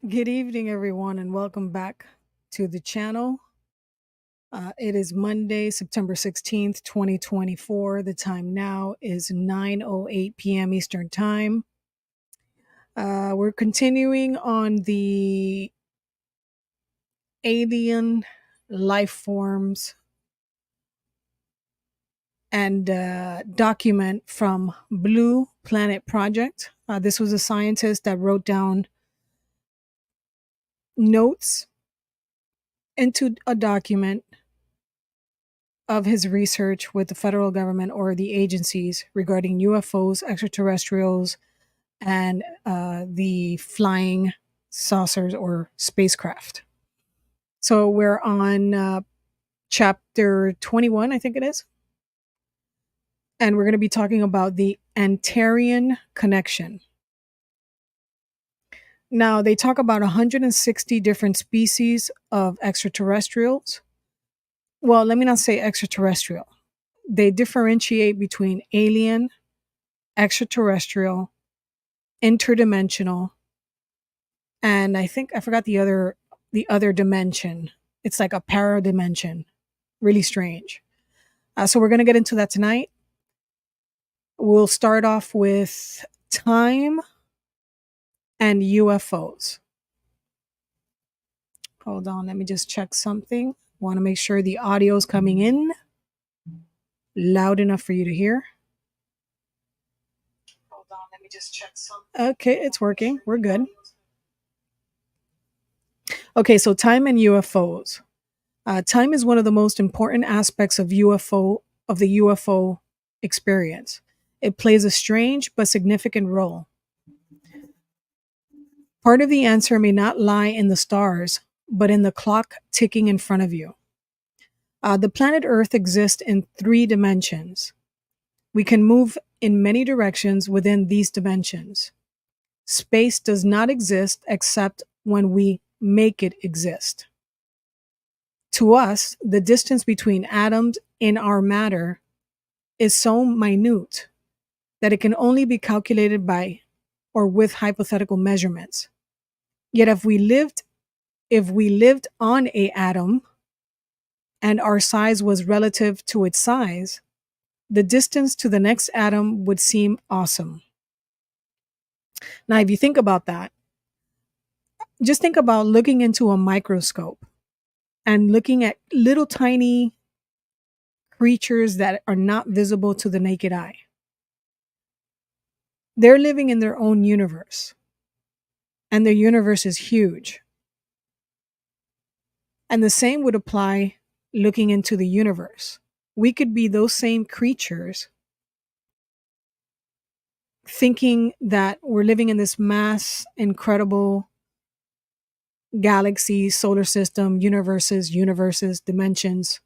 Good evening, everyone, and welcome back to the channel. It is Monday, September 16th, 2024. The time now is 9:08 p.m. Eastern Time. We're continuing on the alien life forms and document from Blue Planet Project. This was a scientist that wrote down notes into a document of his research with the federal government or the agencies regarding UFOs, extraterrestrials, and the flying saucers or spacecraft. So we're on chapter 21, I think it is. And we're going to be talking about the ANTAREAN Connection. Now, they talk about 160 different species of extraterrestrials. Well, let me not say extraterrestrial. They differentiate between alien, extraterrestrial, interdimensional, and I think I forgot the other dimension. It's like a para dimension. Really strange. So we're gonna get into that tonight. We'll start off with time and UFOs. Hold on, let me just check something. Want to make sure the audio is coming in loud enough for you to hear. Hold on, let me just check something. Okay, it's working. We're good. Okay, so time and UFOs. Time is one of the most important aspects of the UFO experience. It plays a strange but significant role. Part of the answer may not lie in the stars, but in the clock ticking in front of you. The planet Earth exists in three dimensions. We can move in many directions within these dimensions. Space does not exist except when we make it exist. To us, the distance between atoms in our matter is so minute that it can only be calculated by or with hypothetical measurements. Yet if we lived on a atom and our size was relative to its size, the distance to the next atom would seem awesome. Now, if you think about that, just think about looking into a microscope and looking at little tiny creatures that are not visible to the naked eye. They're living in their own universe, and their universe is huge. And the same would apply looking into the universe. We could be those same creatures thinking that we're living in this incredible galaxy, solar system, universes, dimensions.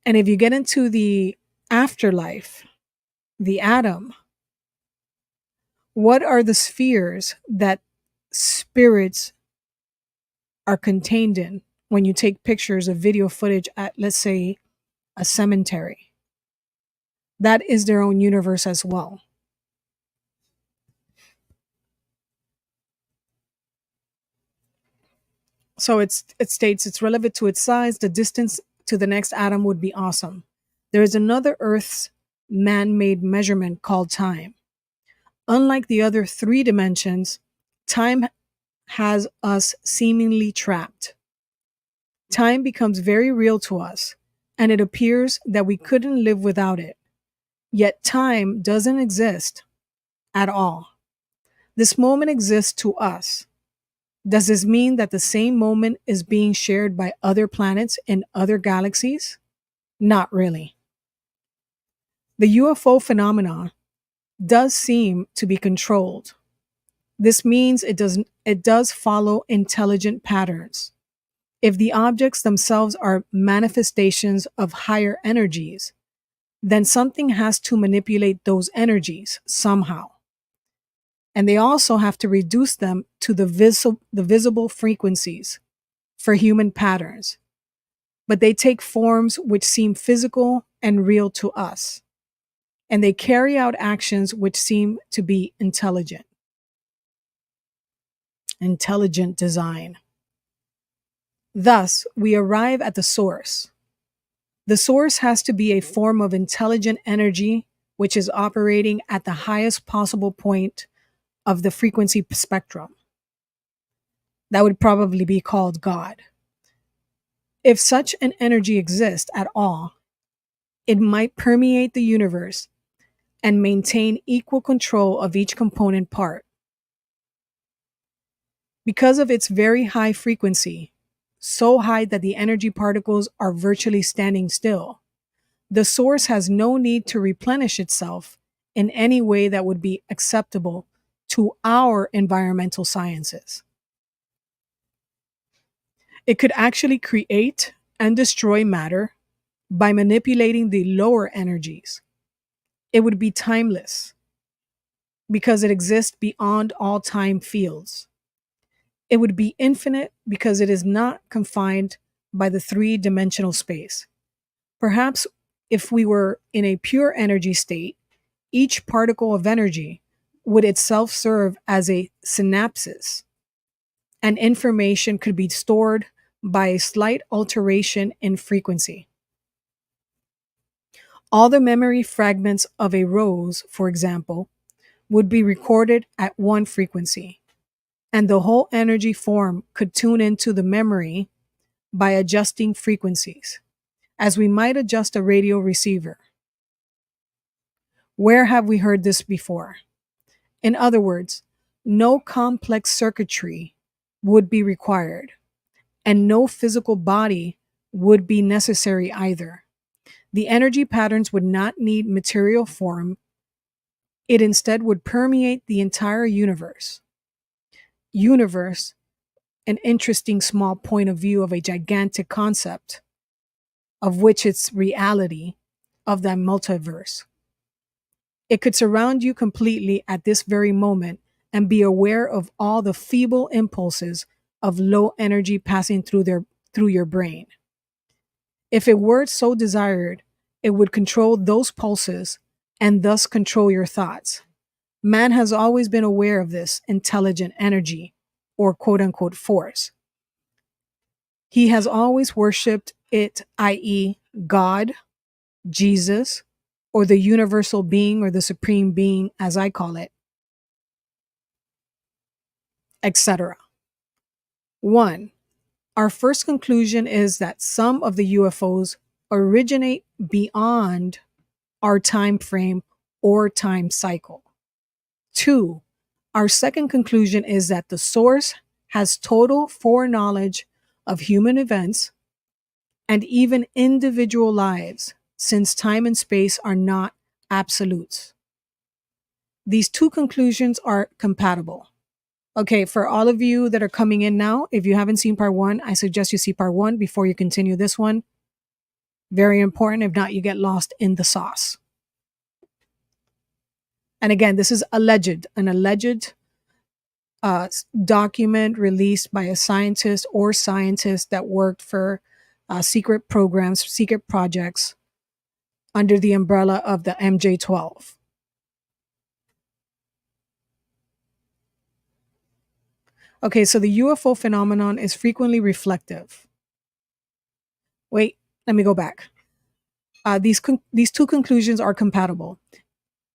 And if you get into the afterlife, the atom, what are the spheres that spirits are contained in when you take pictures of video footage at, let's say, a cemetery? That is their own universe as well. So it states it's relevant to its size, the distance to the next atom would be awesome. There is another Earth's man made measurement called time. Unlike the other three dimensions, time has us seemingly trapped. Time becomes very real to us, and it appears that we couldn't live without it. Yet time doesn't exist at all. This moment exists to us. Does this mean that the same moment is being shared by other planets in other galaxies? Not really. The UFO phenomenon does seem to be controlled. This means it does follow intelligent patterns. If the objects themselves are manifestations of higher energies, then something has to manipulate those energies somehow. And they also have to reduce them to the visible frequencies for human patterns. But they take forms which seem physical and real to us. And they carry out actions which seem to be intelligent. intelligent design. Thus, we arrive at the source. The source has to be a form of intelligent energy which is operating at the highest possible point of the frequency spectrum. That would probably be called God. If such an energy exists at all, it might permeate the universe and maintain equal control of each component part. Because of its very high frequency, so high that the energy particles are virtually standing still, the source has no need to replenish itself in any way that would be acceptable to our environmental sciences. It could actually create and destroy matter by manipulating the lower energies. It would be timeless because it exists beyond all time fields. It would be infinite because it is not confined by the three-dimensional space. Perhaps if we were in a pure energy state, each particle of energy would itself serve as a synapsis, and information could be stored by a slight alteration in frequency. All the memory fragments of a rose, for example, would be recorded at one frequency, and the whole energy form could tune into the memory by adjusting frequencies, as we might adjust a radio receiver. Where have we heard this before? In other words, no complex circuitry would be required, and no physical body would be necessary either. The energy patterns would not need material form. It instead would permeate the entire universe. Universe, an interesting small point of view of a gigantic concept, of which it's reality of that multiverse. It could surround you completely at this very moment and be aware of all the feeble impulses of low energy passing through your brain. If it were so desired, it would control those pulses and thus control your thoughts. Man has always been aware of this intelligent energy, or quote unquote force. He has always worshipped it, i.e., God, Jesus, or the universal being, or the supreme being, as I call it, etc. 1. Our first conclusion is that some of the UFOs originate beyond our time frame or time cycle. 2. Our second conclusion is that the source has total foreknowledge of human events and even individual lives, since time and space are not absolutes. These two conclusions are compatible. Okay, for all of you that are coming in now, if you haven't seen part one, I suggest you see part one before you continue this one. Very important. If not, you get lost in the sauce. And again, this is an alleged document released by a scientist or scientists that worked for secret programs, secret projects under the umbrella of the MJ-12. Okay, so the UFO phenomenon is frequently reflective. Wait, let me go back. These two conclusions are compatible.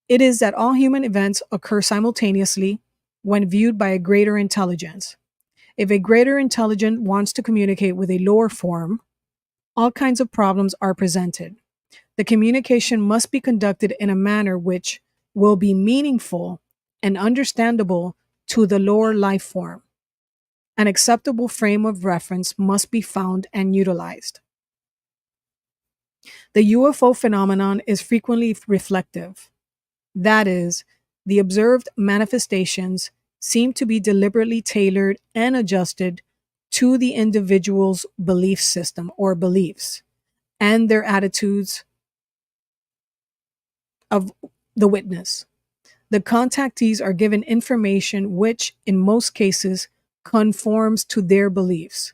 It is that all human events occur simultaneously when viewed by a greater intelligence. If a greater intelligence wants to communicate with a lower form, all kinds of problems are presented. The communication must be conducted in a manner which will be meaningful and understandable to the lower life form. An acceptable frame of reference must be found and utilized. The UFO phenomenon is frequently reflective. That is, the observed manifestations seem to be deliberately tailored and adjusted to the individual's belief system or beliefs and their attitudes of the witness. The contactees are given information which, in most cases, conforms to their beliefs.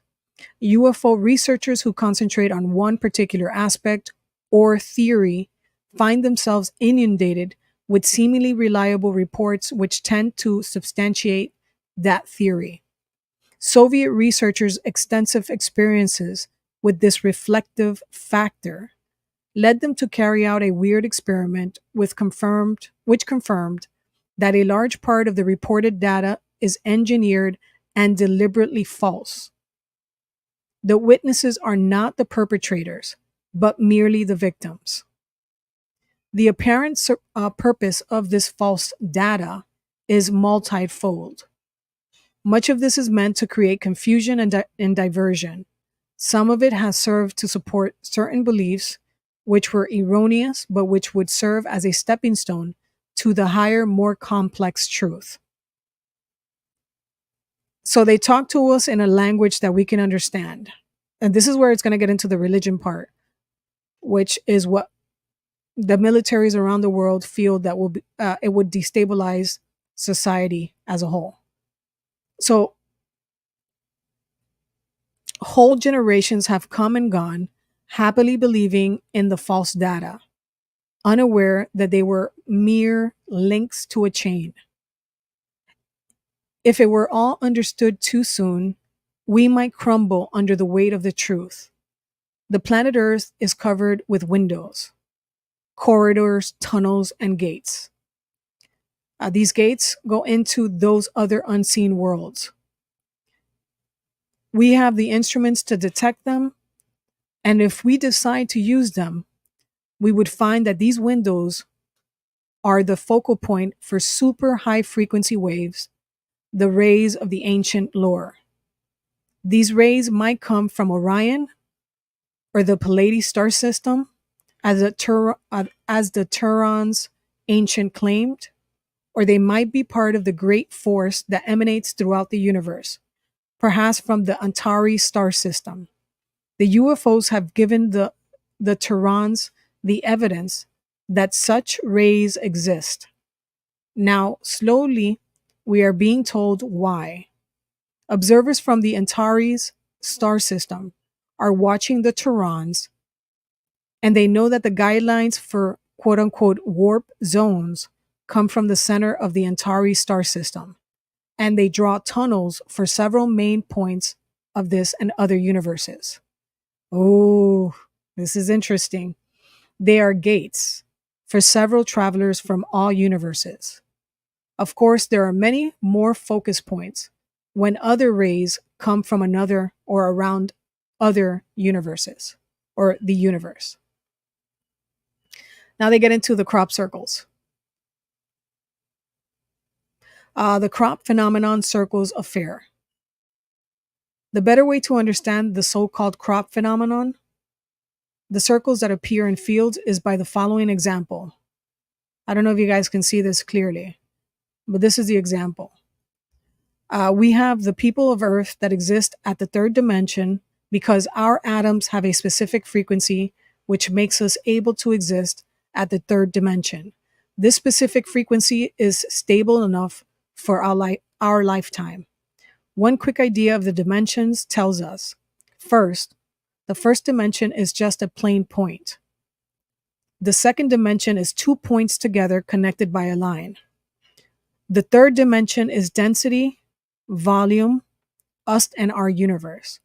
UFO researchers who concentrate on one particular aspect or theory find themselves inundated with seemingly reliable reports which tend to substantiate that theory. Soviet researchers' extensive experiences with this reflective factor led them to carry out a weird experiment which confirmed that a large part of the reported data is engineered and deliberately false. The witnesses are not the perpetrators, but merely the victims. The apparent purpose of this false data is multifold. Much of this is meant to create confusion and diversion. Some of it has served to support certain beliefs which were erroneous, but which would serve as a stepping stone to the higher, more complex truth. So they talk to us in a language that we can understand. And this is where it's going to get into the religion part, which is what the militaries around the world feel that it would destabilize society as a whole. So whole generations have come and gone, happily believing in the false data, unaware that they were mere links to a chain. If it were all understood too soon, we might crumble under the weight of the truth. The planet Earth is covered with windows, corridors, tunnels, and gates. These gates go into those other unseen worlds. We have the instruments to detect them, and if we decide to use them, we would find that these windows are the focal point for super high frequency waves, the rays of the ancient lore. These rays might come from Orion or the Pleiades star system, as the Turons ancient claimed, or they might be part of the great force that emanates throughout the universe, perhaps from the Antarean star system. The UFOs have given the Turons the evidence that such rays exist. Now, slowly, we are being told why. Observers from the Antares star system are watching the Turons, and they know that the guidelines for quote unquote warp zones come from the center of the Antares star system, and they draw tunnels for several main points of this and other universes. Oh, this is interesting. They are gates for several travelers from all universes. Of course, there are many more focus points when other rays come from another or around other universes or the universe. Now they get into the crop circles. The crop phenomenon circles affair. The better way to understand the so-called crop phenomenon, the circles that appear in fields, is by the following example. I don't know if you guys can see this clearly, but this is the example. We have the people of Earth that exist at the third dimension because our atoms have a specific frequency which makes us able to exist at the third dimension. This specific frequency is stable enough for our lifetime. One quick idea of the dimensions tells us. First, the first dimension is just a plain point. The second dimension is two points together connected by a line. The third dimension is density, volume, us and our universe.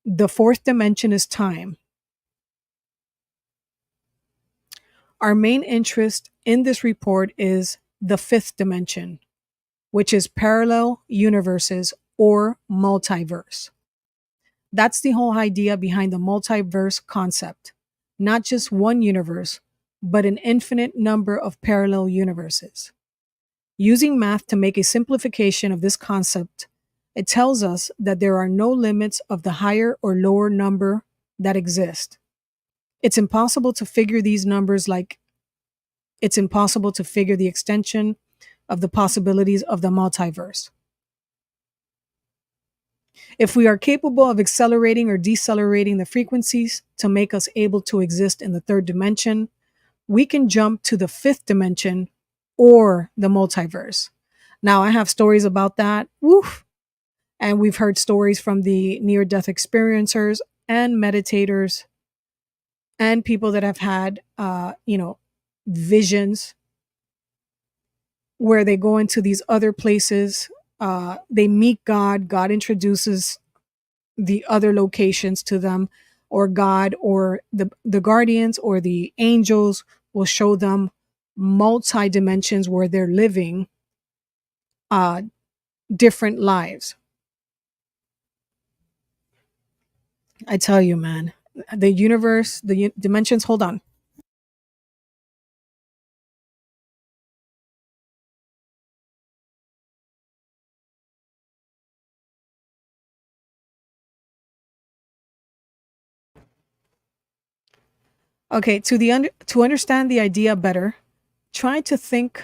The fourth dimension is time. Our main interest in this report is the fifth dimension, which is parallel universes or multiverse. That's the whole idea behind the multiverse concept. Not just one universe, but an infinite number of parallel universes. Using math to make a simplification of this concept, it tells us that there are no limits of the higher or lower number that exist. It's impossible to figure these numbers like it's impossible to figure the extension of the possibilities of the multiverse. If we are capable of accelerating or decelerating the frequencies to make us able to exist in the third dimension, we can jump to the fifth dimension or the multiverse. Now, I have stories about that. Woof. And we've heard stories from the near-death experiencers and meditators and people that have had, visions where they go into these other places they meet God. God introduces the other locations to them, or God or the guardians or the angels will show them multi dimensions where they're living uh, different lives. I tell you, man, the universe, dimensions. Hold on. Okay, to understand the idea better, try to think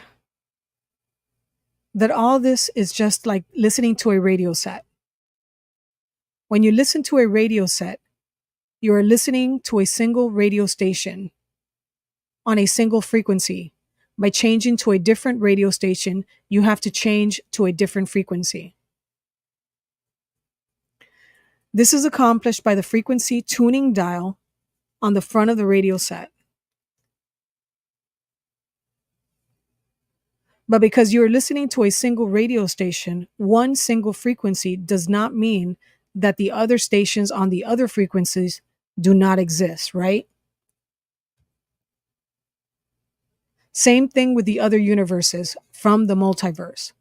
that all this is just like listening to a radio set. When you listen to a radio set, you are listening to a single radio station on a single frequency. By changing to a different radio station, you have to change to a different frequency. This is accomplished by the frequency tuning dial on the front of the radio set. But because you're listening to a single radio station, one single frequency does not mean that the other stations on the other frequencies do not exist, right? Same thing with the other universes from the multiverse.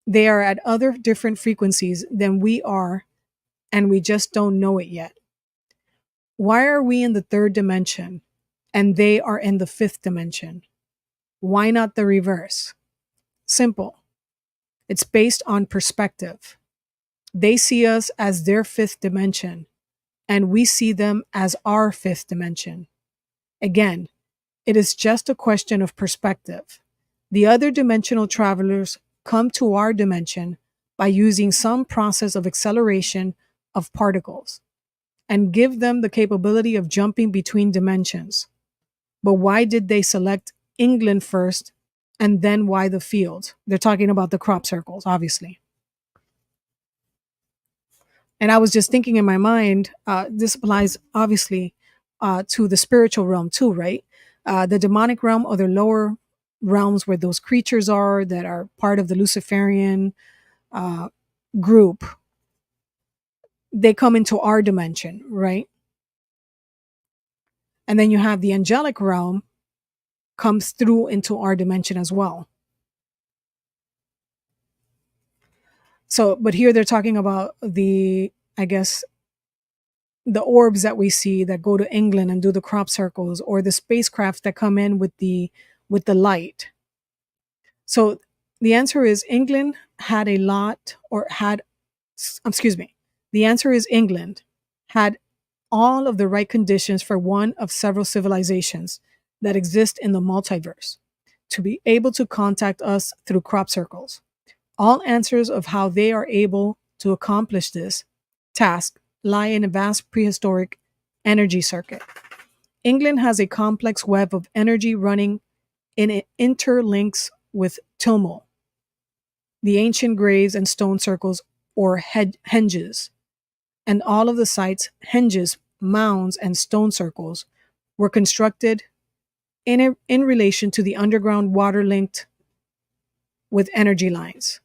They are at other different frequencies than we are, and we just don't know it yet. Why are we in the third dimension and they are in the fifth dimension? Why not the reverse? Simple. It's based on perspective. They see us as their fifth dimension, and we see them as our fifth dimension. Again, it is just a question of perspective. The other dimensional travelers come to our dimension by using some process of acceleration of particles and give them the capability of jumping between dimensions. But why did they select England first and then why the field? They're talking about the crop circles, obviously. And I was just thinking in my mind, this applies obviously to the spiritual realm too, right? The demonic realm or the lower realms where those creatures are that are part of the Luciferian uh, group, they come into our dimension, right? And then you have the angelic realm comes through into our dimension as well. So, but here they're talking about I guess, the orbs that we see that go to England and do the crop circles, or the spacecraft that come in with the light. So the answer is England had a lot, or had, excuse me, the answer is England had all of the right conditions for one of several civilizations that exist in the multiverse to be able to contact us through crop circles. All answers of how they are able to accomplish this task lie in a vast prehistoric energy circuit. England has a complex web of energy running in it interlinks with Tilmal, the ancient graves and stone circles or henges, and all of the sites, henges, mounds, and stone circles were constructed in relation to the underground water linked with energy lines.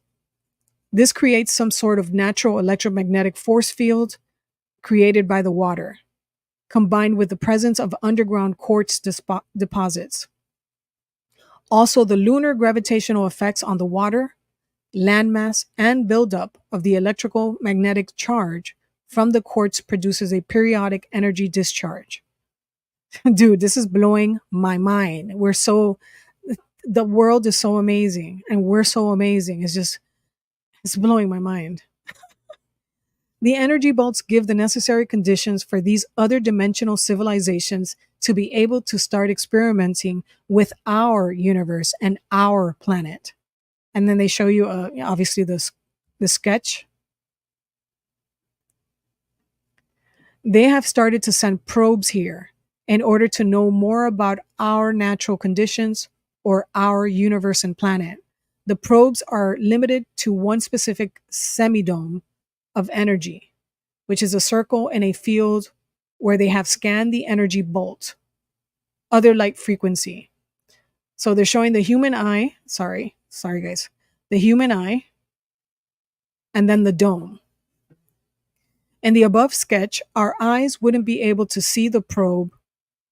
This creates some sort of natural electromagnetic force field created by the water, combined with the presence of underground quartz deposits. Also, the lunar gravitational effects on the water, landmass, and buildup of the electrical magnetic charge from the quartz produces a periodic energy discharge. Dude, this is blowing my mind. The world is so amazing, and we're so amazing. It's blowing my mind. The energy belts give the necessary conditions for these other dimensional civilizations to be able to start experimenting with our universe and our planet. And then they show you, obviously, the sketch. They have started to send probes here in order to know more about our natural conditions or our universe and planet. The probes are limited to one specific semidome of energy, which is a circle in a field where they have scanned the energy bolt, other light frequency. So they're showing the human eye. Sorry guys. The human eye and then the dome. In the above sketch, our eyes wouldn't be able to see the probe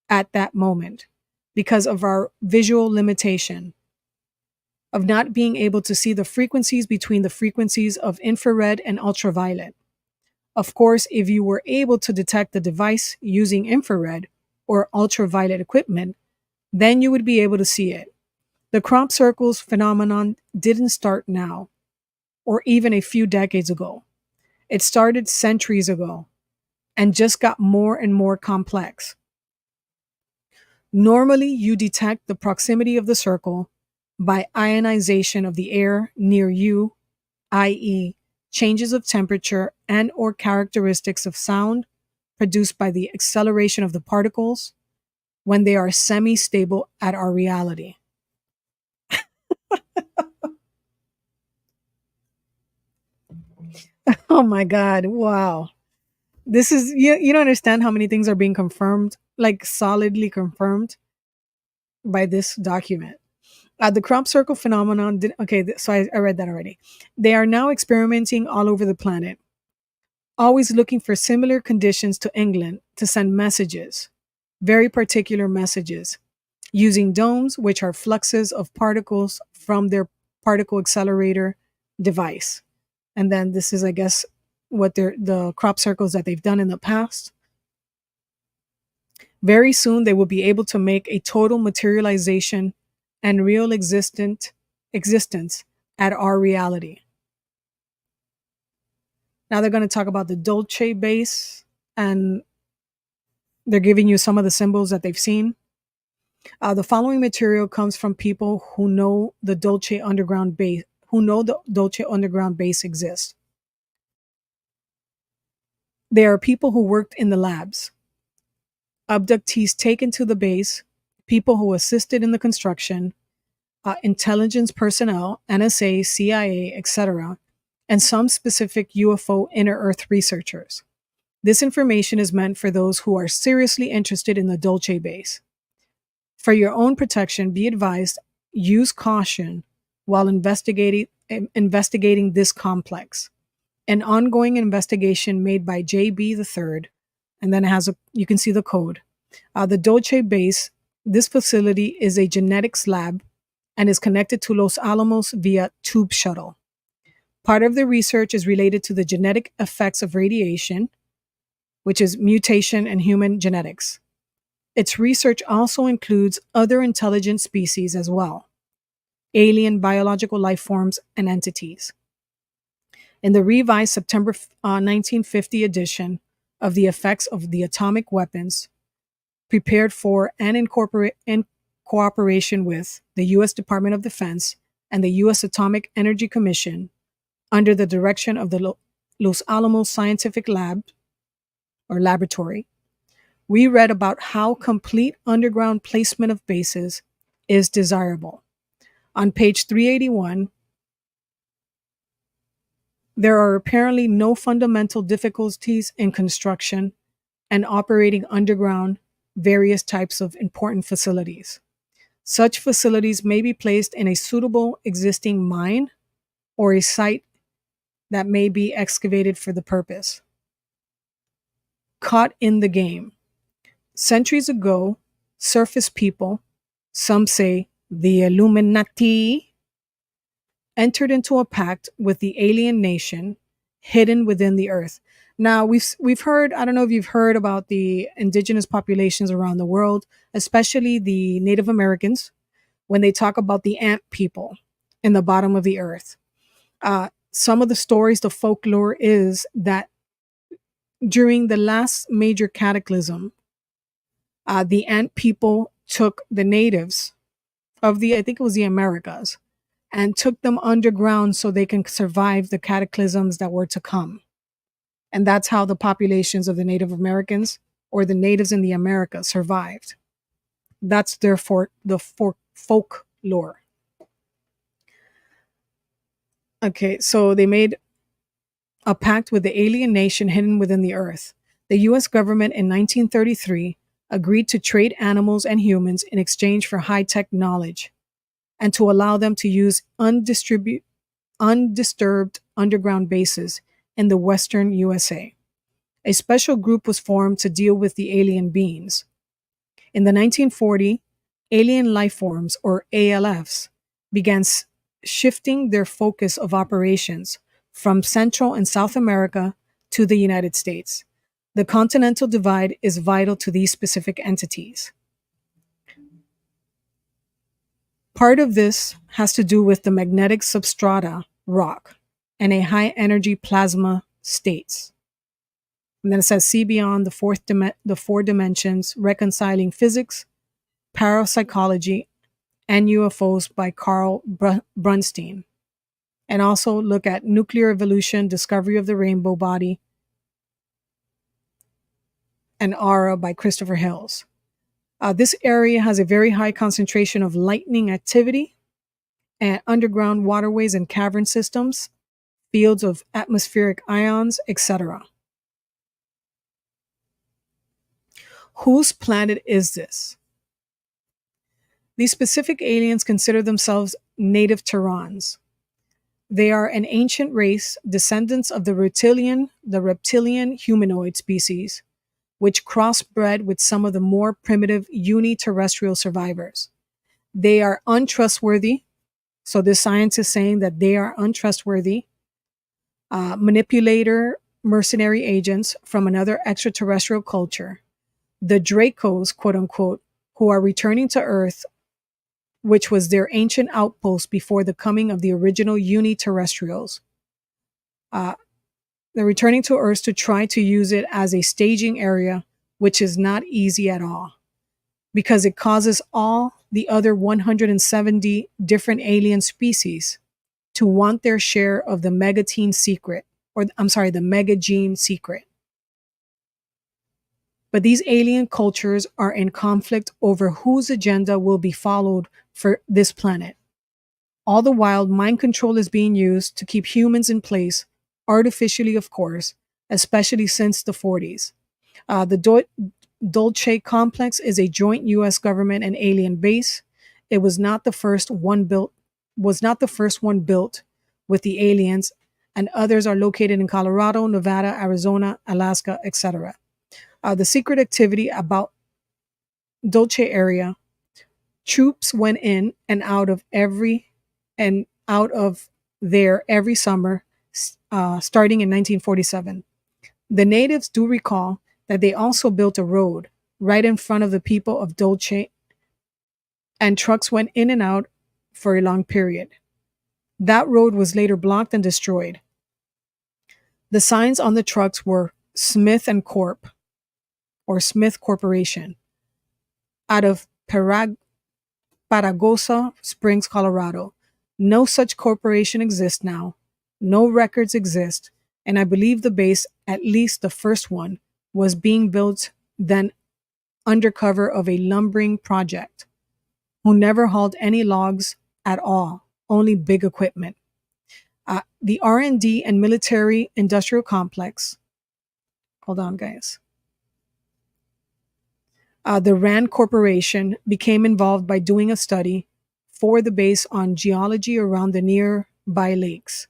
at that moment because of our visual limitation of not being able to see the frequencies between the frequencies of infrared and ultraviolet. Of course, if you were able to detect the device using infrared or ultraviolet equipment, then you would be able to see it. The crop circles phenomenon didn't start now or even a few decades ago. It started centuries ago and just got more and more complex. Normally, you detect the proximity of the circle by ionization of the air near you, i.e., changes of temperature and or characteristics of sound produced by the acceleration of the particles when they are semi-stable at our reality. Oh my God, wow. This is, you don't understand how many things are being confirmed, like solidly confirmed by this document. The crop circle phenomenon did, okay, so I read that already. They are now experimenting all over the planet, always looking for similar conditions to England to send messages, very particular messages, using domes, which are fluxes of particles from their particle accelerator device. And then this is, I guess, what the crop circles that they've done in the past. Very soon, they will be able to make a total materialization and real existence at our reality. Now they're going to talk about the Dolce base, and they're giving you some of the symbols that they've seen. The following material comes from people who know the Dolce underground base, exists. They are people who worked in the labs, abductees taken to the base, people who assisted in the construction, intelligence personnel, NSA, CIA, etc., and some specific UFO inner Earth researchers. This information is meant for those who are seriously interested in the Dolce base. For your own protection, be advised, use caution while investigating this complex. An ongoing investigation made by JB the Third, and then it has you can see the code. The Dolce base, this facility is a genetics lab and is connected to Los Alamos via tube shuttle. Part of the research is related to the genetic effects of radiation, which is mutation in human genetics. Its research also includes other intelligent species as well, alien biological life forms and entities. In the revised September 1950 edition of the effects of the atomic weapons, prepared for and in cooperation with the U.S. Department of Defense and the U.S. Atomic Energy Commission, under the direction of the Los Alamos Scientific Lab or Laboratory, we read about how complete underground placement of bases is desirable. On page 381, there are apparently no fundamental difficulties in construction and operating underground various types of important facilities. Such facilities may be placed in a suitable existing mine or a site that may be excavated for the purpose. Caught in the game. Centuries ago, surface people, some say the Illuminati, entered into a pact with the alien nation hidden within the earth. Now we've heard, I don't know if you've heard about the indigenous populations around the world, especially the Native Americans, when they talk about the ant people in the bottom of the earth. Some of the stories, the folklore is that during the last major cataclysm, the ant people took the natives of I think it was the Americas, and took them underground so they can survive the cataclysms that were to come. And that's how the populations of the Native Americans or the natives in the Americas survived. That's their folklore. Okay, so they made a pact with the alien nation hidden within the earth. The US government in 1933 agreed to trade animals and humans in exchange for high-tech knowledge and to allow them to use undisturbed underground bases in the western USA. A special group was formed to deal with the alien beings. In the 1940s, alien life forms, or ALFs, began shifting their focus of operations from Central and South America to the United States. The continental divide is vital to these specific entities. Part of this has to do with the magnetic substrata rock and a high energy plasma states. And then it says, see beyond the four dimensions, reconciling physics, parapsychology, and UFOs by Carl Brunstein. And also look at nuclear evolution, discovery of the rainbow body, and aura by Christopher Hills. This area has a very high concentration of lightning activity and underground waterways and cavern systems, fields of atmospheric ions, etc. Whose planet is this? These specific aliens consider themselves native Terrans. They are an ancient race, descendants of the reptilian humanoid species, which crossbred with some of the more primitive uni-terrestrial survivors. They are untrustworthy, so this scientist is saying that they are untrustworthy, manipulator, mercenary agents from another extraterrestrial culture. The Dracos, quote unquote, who are returning to Earth, which was their ancient outpost before the coming of the original uni-terrestrials. They're returning to Earth to try to use it as a staging area, which is not easy at all, because it causes all the other 170 different alien species to want their share of the megatene secret, the megagene secret. But these alien cultures are in conflict over whose agenda will be followed for this planet. All the while, mind control is being used to keep humans in place, artificially, of course, especially since the 40s. The Dulce complex is a joint U.S. government and alien base. It was not the first one built. With the aliens, and others are located in Colorado, Nevada, Arizona, Alaska, etc. The secret activity about Dulce area, troops went in and out of there every summer, starting in 1947. The natives do recall that they also built a road right in front of the people of Dulce, and trucks went in and out for a long period. That road was later blocked and destroyed. The signs on the trucks were Smith and Corp, or Smith Corporation, out of Paragosa Springs, Colorado. No such corporation exists now. No records exist, and I believe the base, at least the first one, was being built then under cover of a lumbering project, who never hauled any logs at all, only big equipment. The R&D and military industrial complex. Hold on, guys. The RAND Corporation became involved by doing a study for the base on geology around the nearby lakes.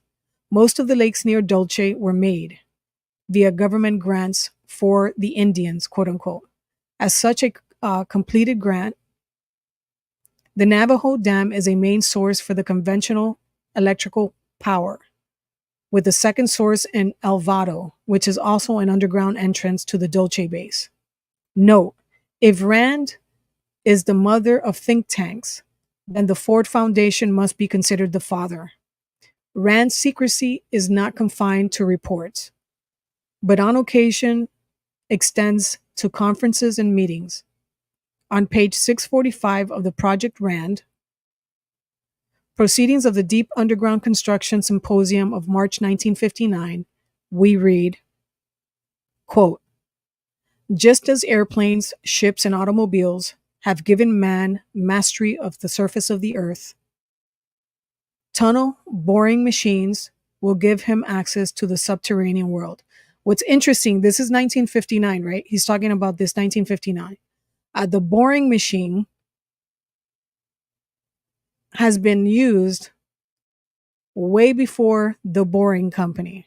Most of the lakes near Dulce were made via government grants for the Indians, quote unquote. As such a completed grant, the Navajo Dam is a main source for the conventional electrical power, with the second source in El Vado, which is also an underground entrance to the Dulce base. Note, if RAND is the mother of think tanks, then the Ford Foundation must be considered the father. RAND's secrecy is not confined to reports, but on occasion extends to conferences and meetings. On page 645 of the Project RAND, Proceedings of the Deep Underground Construction Symposium of March 1959, we read, quote, just as airplanes, ships, and automobiles have given man mastery of the surface of the earth, tunnel boring machines will give him access to the subterranean world. What's interesting, this is 1959, right? He's talking about this 1959. The boring machine has been used way before the Boring Company.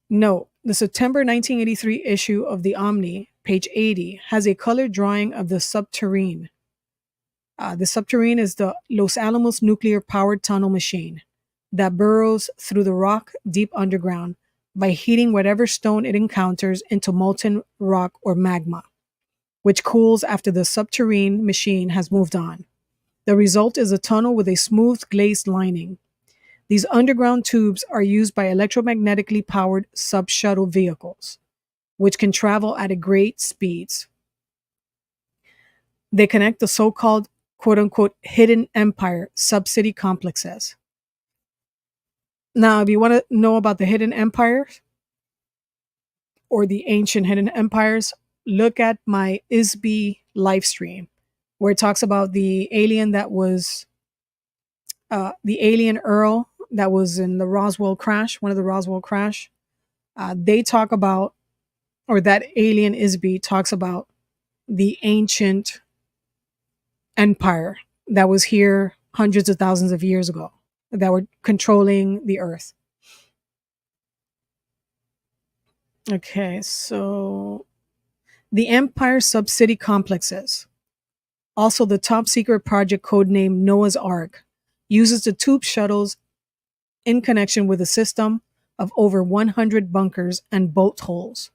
Note, the September 1983 issue of the Omni, page 80, has a colored drawing of the subterrane. The subterrane is the Los Alamos nuclear powered tunnel machine that burrows through the rock deep underground by heating whatever stone it encounters into molten rock or magma, which cools after the subterrane machine has moved on. The result is a tunnel with a smooth glazed lining. These underground tubes are used by electromagnetically powered sub-shuttle vehicles, which can travel at a great speeds. They connect the so-called quote-unquote hidden empire sub-city complexes. Now, if you want to know about the hidden empires or the ancient hidden empires, look at my ISB live stream where it talks about the alien that was the alien Earl that was in the Roswell crash, one of the Roswell crash. They talk about, or that alien ISB talks about the ancient empire that was here hundreds of thousands of years ago that were controlling the earth. Okay, so the Empire Sub-City complexes, also the top secret project codenamed Noah's Ark, uses the tube shuttles in connection with a system of over 100 bunkers and bolt holes,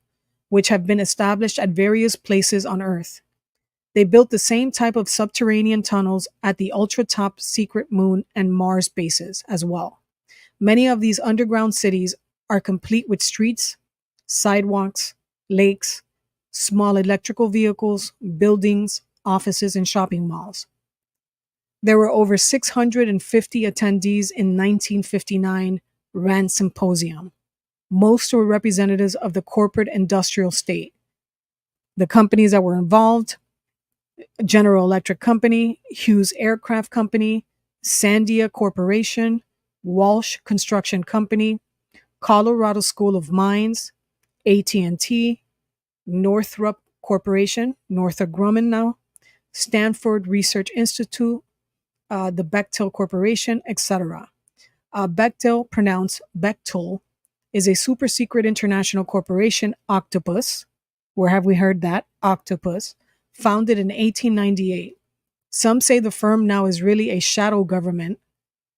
which have been established at various places on Earth. They built the same type of subterranean tunnels at the ultra top secret Moon and Mars bases as well. Many of these underground cities are complete with streets, sidewalks, lakes, small electrical vehicles, buildings, offices, and shopping malls. There were over 650 attendees in 1959 RAND Symposium. Most were representatives of the corporate industrial state. The companies that were involved: General Electric Company, Hughes Aircraft Company, Sandia Corporation, Walsh Construction Company, Colorado School of Mines, AT&T, Northrop Corporation, Northrop Grumman now, Stanford Research Institute, the Bechtel Corporation, etc. Bechtel, pronounced Bechtel, is a super secret international corporation, octopus. Where have we heard that? Octopus. Founded in 1898. Some say the firm now is really a shadow government,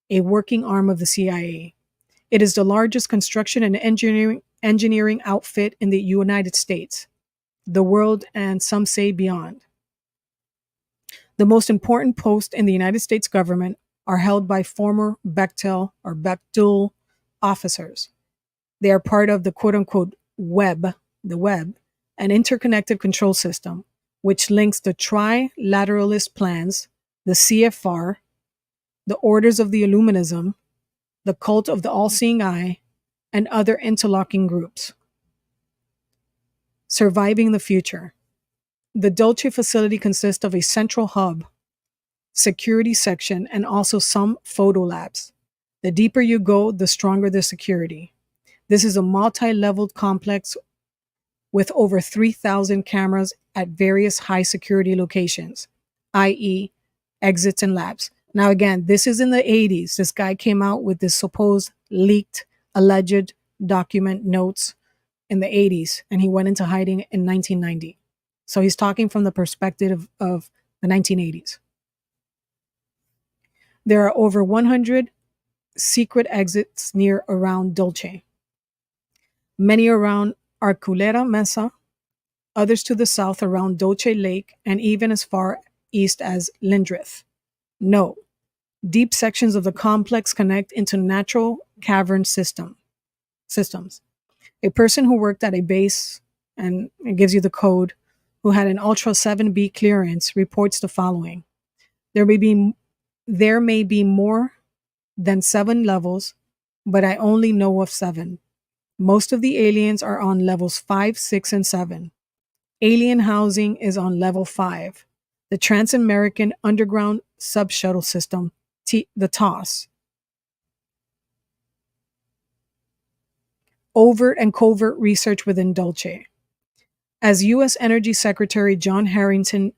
a working arm of the CIA. It is the largest construction and engineering outfit in the United States, the world, and some say beyond. The most important posts in the United States government are held by former Bechtel or Bechtel officers. They are part of the quote-unquote web, the web, an interconnected control system, which links the trilateralist plans, the CFR, the Orders of the Illuminism, the Cult of the All-Seeing Eye, and other interlocking groups. Surviving the future. The Dulce facility consists of a central hub, security section, and also some photo labs. The deeper you go, the stronger the security. This is a multi-leveled complex with over 3,000 cameras at various high security locations, i.e., exits and labs. Now, again, this is in the 80s. This guy came out with this supposed leaked, alleged document notes in the 80s, and he went into hiding in 1990. So he's talking from the perspective of the 1980s. There are over 100 secret exits near around Dulce. Many around Arculeta Mesa, others to the south around Dulce Lake, and even as far east as Lindrith. No, deep sections of the complex connect into natural cavern systems. A person who worked at a base, and it gives you the code, who had an Ultra 7B clearance, reports the following. There may be more than 7 levels, but I only know of 7. Most of the aliens are on levels 5, 6, and 7. Alien housing is on level 5. The Trans-American Underground Sub-Shuttle System, the TOS. Overt and covert research within Dulce. As U.S. Energy Secretary John Harrington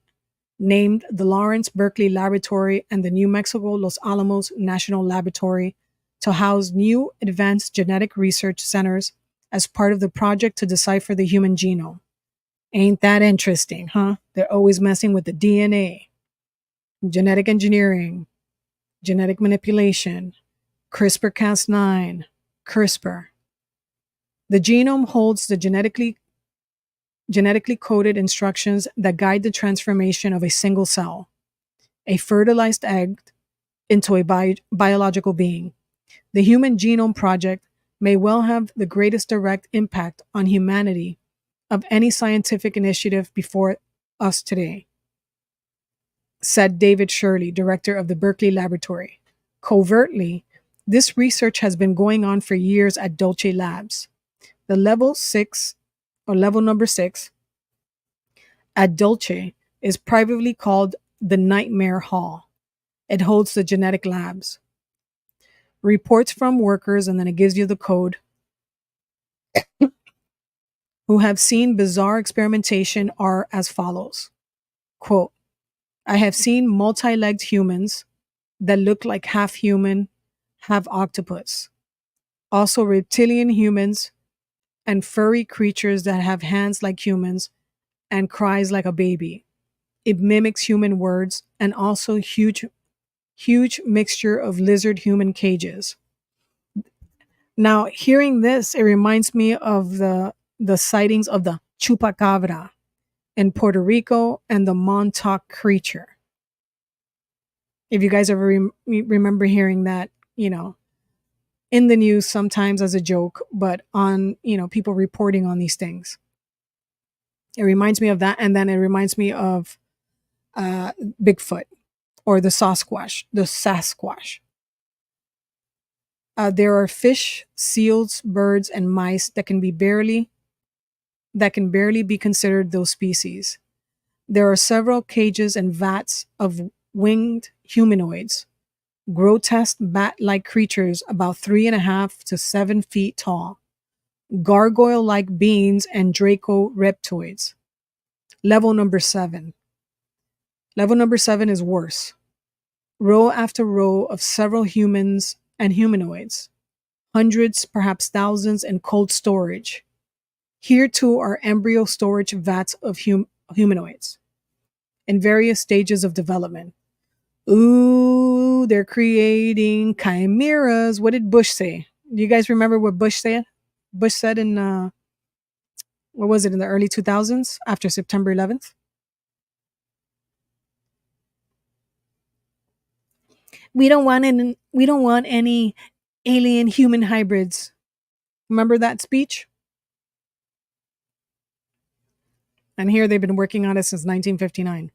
named the Lawrence Berkeley Laboratory and the New Mexico Los Alamos National Laboratory to house new advanced genetic research centers as part of the project to decipher the human genome. Ain't that interesting, huh? They're always messing with the DNA, genetic engineering, genetic manipulation, CRISPR Cas9, CRISPR. The genome holds the genetically coded instructions that guide the transformation of a single cell, a fertilized egg, into a biological being. The Human Genome Project may well have the greatest direct impact on humanity of any scientific initiative before us today, said David Shirley, director of the Berkeley Laboratory. Covertly, this research has been going on for years at Dolce Labs. The level number 6 at Dolce is privately called the Nightmare Hall. It holds the genetic labs. Reports from workers, and then it gives you the code, who have seen bizarre experimentation are as follows. Quote, I have seen multi-legged humans that look like half human, half octopus. Also reptilian humans and furry creatures that have hands like humans and cries like a baby. It mimics human words and also huge mixture of lizard human cages. Now, hearing this, it reminds me of the sightings of the chupacabra in Puerto Rico and the Montauk creature. If you guys ever remember hearing that, in the news sometimes as a joke, but on, people reporting on these things. It reminds me of that, and then it reminds me of Bigfoot or the Sasquatch. There are fish, seals, birds, and mice that can barely be considered those species. There are several cages and vats of winged humanoids, grotesque bat-like creatures about 3.5 to 7 feet tall, gargoyle-like beings, and Draco reptoids. Level number 7. Level number 7 is worse. Row after row of several humans and humanoids, hundreds, perhaps thousands, in cold storage. Here too are embryo storage vats of humanoids in various stages of development. Ooh, they're creating chimeras. What did Bush say? Do you guys remember what Bush said? Bush said in, what was it, in the early 2000s after September 11th? We don't want any alien human hybrids. Remember that speech? And here they've been working on it since 1959.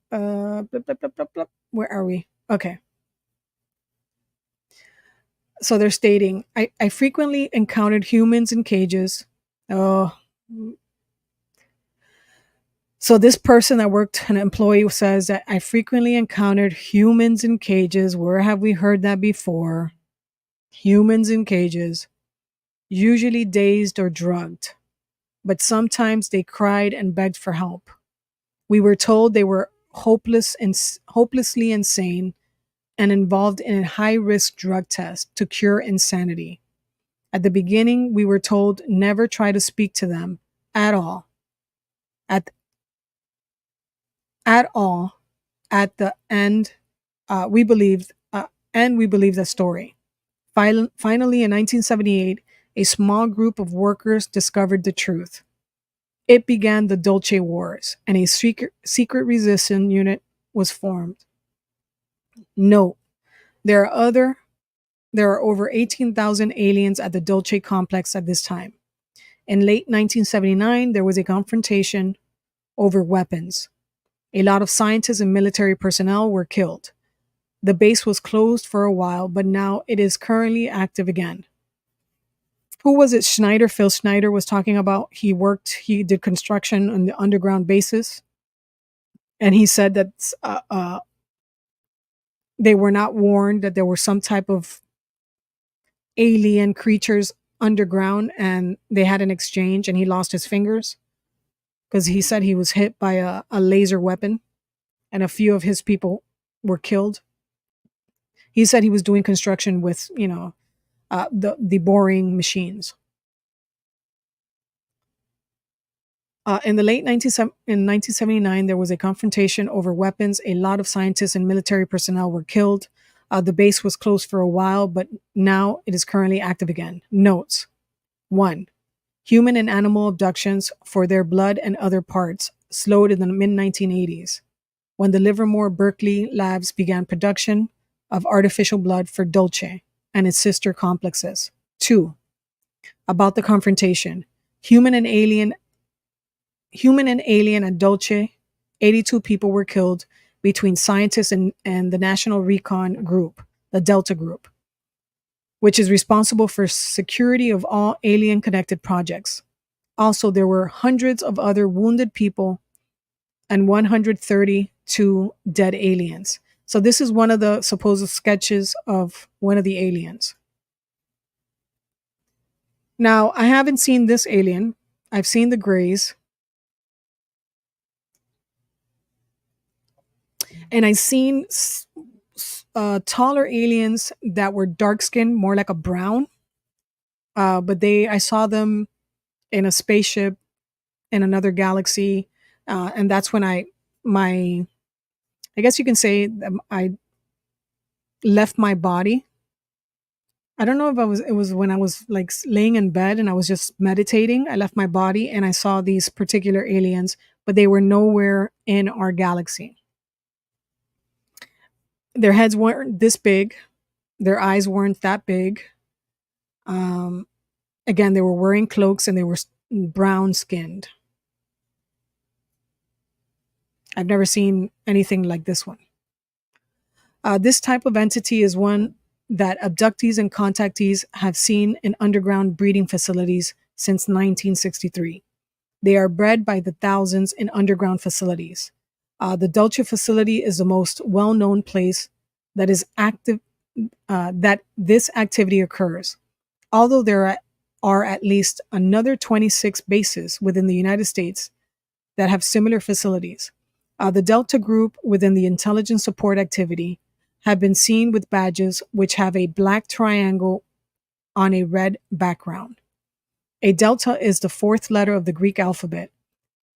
Blah, blah, blah, blah, blah. Where are we? Okay. So they're stating, I frequently encountered humans in cages. Oh. So this person that worked, an employee, says that I frequently encountered humans in cages. Where have we heard that before? Humans in cages, usually dazed or drugged, but sometimes they cried and begged for help. We were told they were hopelessly insane and involved in a high-risk drug test to cure insanity. At the beginning, we were told never try to speak to them at all. At all. At the end, we believed the story. Finally, in 1978, a small group of workers discovered the truth. It began the Dolce Wars, and a secret resistance unit was formed. Note, there are over 18,000 aliens at the Dolce complex at this time. In late 1979, there was a confrontation over weapons. A lot of scientists and military personnel were killed. The base was closed for a while, but now it is currently active again. Who was it? Phil Schneider was talking about. He did construction on the underground bases. And he said that they were not warned that there were some type of alien creatures underground, and they had an exchange, and he lost his fingers. because he said he was hit by a laser weapon and a few of his people were killed. He said he was doing construction with, the boring machines. In the late 1979, there was a confrontation over weapons. A lot of scientists and military personnel were killed. The base was closed for a while, but now it is currently active again. Notes: 1. Human and animal abductions for their blood and other parts slowed in the mid 1980s when the Livermore Berkeley labs began production of artificial blood for Dulce and its sister complexes. 2. About the confrontation. Human and alien at Dulce, 82 people were killed between scientists and the National Recon Group, the Delta Group, which is responsible for security of all alien-connected projects. Also, there were hundreds of other wounded people and 132 dead aliens. So this is one of the supposed sketches of one of the aliens. Now, I haven't seen this alien. I've seen the Greys. And I've seen taller aliens that were dark skinned, more like a brown. But I saw them in a spaceship in another galaxy, and that's when I guess you can say I left my body. I don't know if it was when I was like laying in bed and I was just meditating. I left my body and I saw these particular aliens, but they were nowhere in our galaxy. Their heads weren't this big. Their eyes weren't that big. Again, they were wearing cloaks and they were brown skinned. I've never seen anything like this one. This type of entity is one that abductees and contactees have seen in underground breeding facilities since 1963. They are bred by the thousands in underground facilities. The Dulce facility is the most well-known place that is active that this activity occurs. Although there are at least another 26 bases within the United States that have similar facilities. The Delta Group within the intelligence support activity have been seen with badges which have a black triangle on a red background. A delta is the fourth letter of the Greek alphabet.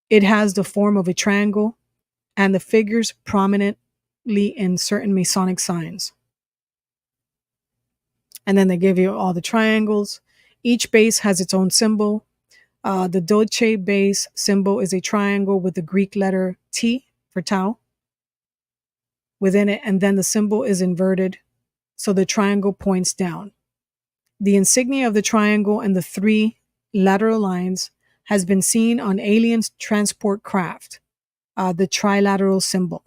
It has the form of a triangle and the figures prominently in certain Masonic signs. And then they give you all the triangles. Each base has its own symbol. The Dulce base symbol is a triangle with the Greek letter T for Tau within it, and then the symbol is inverted, so the triangle points down. The insignia of the triangle and the three lateral lines has been seen on alien transport craft, the trilateral symbol.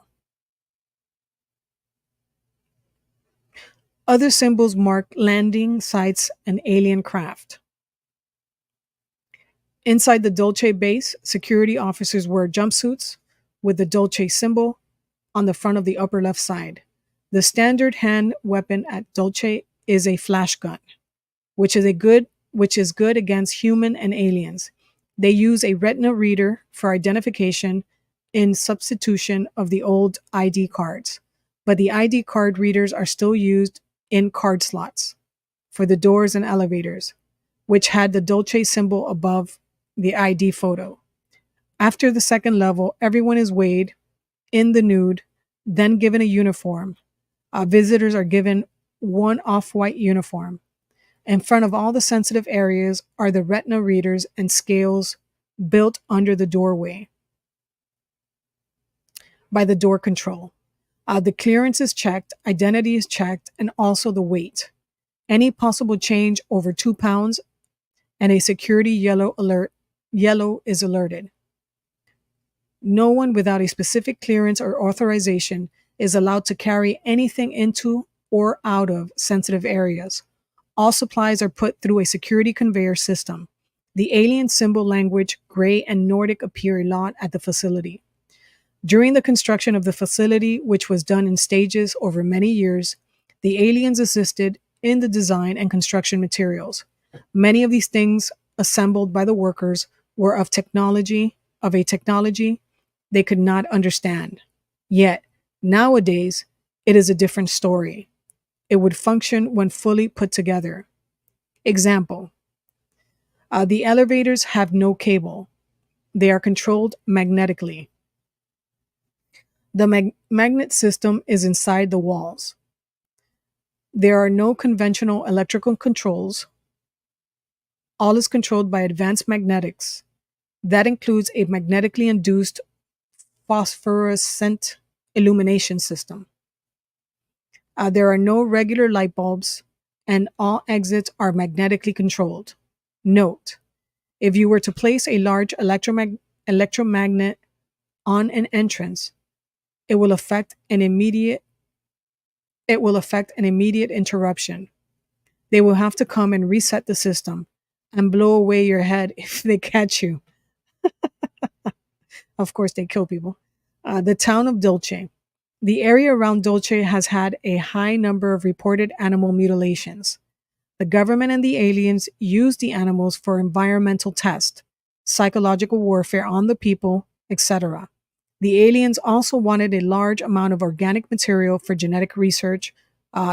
Other symbols mark landing sites and alien craft. Inside the Dulce base, security officers wear jumpsuits with the Dulce symbol on the front of the upper left side. The standard hand weapon at Dulce is a flash gun, which is good against human and aliens. They use a retina reader for identification in substitution of the old ID cards, but the ID card readers are still used in card slots for the doors and elevators, which had the Dulce symbol above the ID photo. After the second level, everyone is weighed in the nude, then given a uniform. Visitors are given one off-white uniform. In front of all the sensitive areas are the retina readers and scales built under the doorway by the door control. The clearance is checked, identity is checked, and also the weight. Any possible change over 2 pounds and a security yellow is alerted. No one without a specific clearance or authorization is allowed to carry anything into or out of sensitive areas. All supplies are put through a security conveyor system. The alien symbol language, Gray and Nordic, appear a lot at the facility. During the construction of the facility, which was done in stages over many years, the aliens assisted in the design and construction materials. Many of these things assembled by the workers were of technology of a technology they could not understand. Yet, nowadays, it is a different story. It would function when fully put together. Example: the elevators have no cable, they are controlled magnetically. The magnet system is inside the walls. There are no conventional electrical controls. All is controlled by advanced magnetics. That includes a magnetically induced phosphorescent illumination system. There are no regular light bulbs, and all exits are magnetically controlled. Note: if you were to place a large electromagnet on an entrance, it will affect an immediate interruption. They will have to come and reset the system and blow away your head if they catch you. Of course, they kill people. The town of Dulce. The area around Dulce has had a high number of reported animal mutilations. The government and the aliens use the animals for environmental tests, psychological warfare on the people, etc. The aliens also wanted a large amount of organic material for genetic research,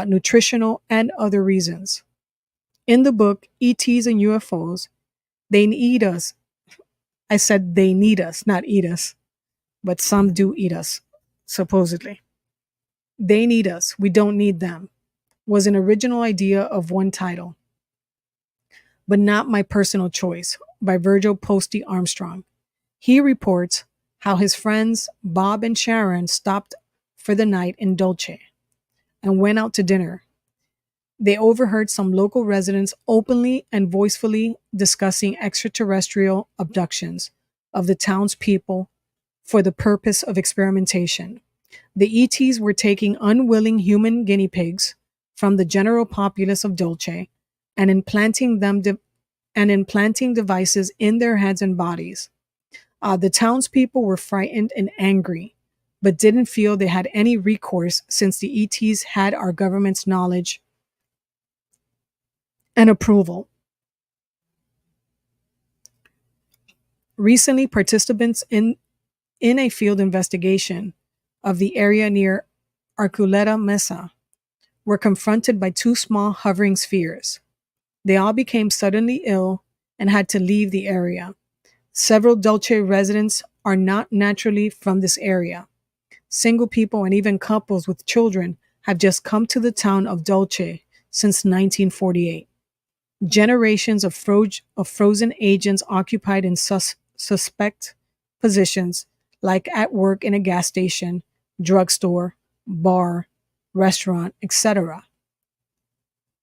nutritional, and other reasons. In the book, ETs and UFOs, they need us. I said they need us, not eat us, but some do eat us, supposedly. They need us, we don't need them, was an original idea of one title, but not my personal choice, by Virgil Posty Armstrong. He reports how his friends Bob and Sharon stopped for the night in Dulce and went out to dinner. They overheard some local residents openly and voicefully discussing extraterrestrial abductions of the townspeople for the purpose of experimentation. The ETs were taking unwilling human guinea pigs from the general populace of Dulce and implanting devices in their heads and bodies. The townspeople were frightened and angry, but didn't feel they had any recourse since the ETs had our government's knowledge and approval. Recently, participants in a field investigation of the area near Arculeta Mesa were confronted by two small hovering spheres. They all became suddenly ill and had to leave the area. Several Dulce residents are not naturally from this area. Single people and even couples with children have just come to the town of Dulce since 1948. Generations of frozen agents occupied in suspect positions, like at work in a gas station, drugstore, bar, restaurant, etc.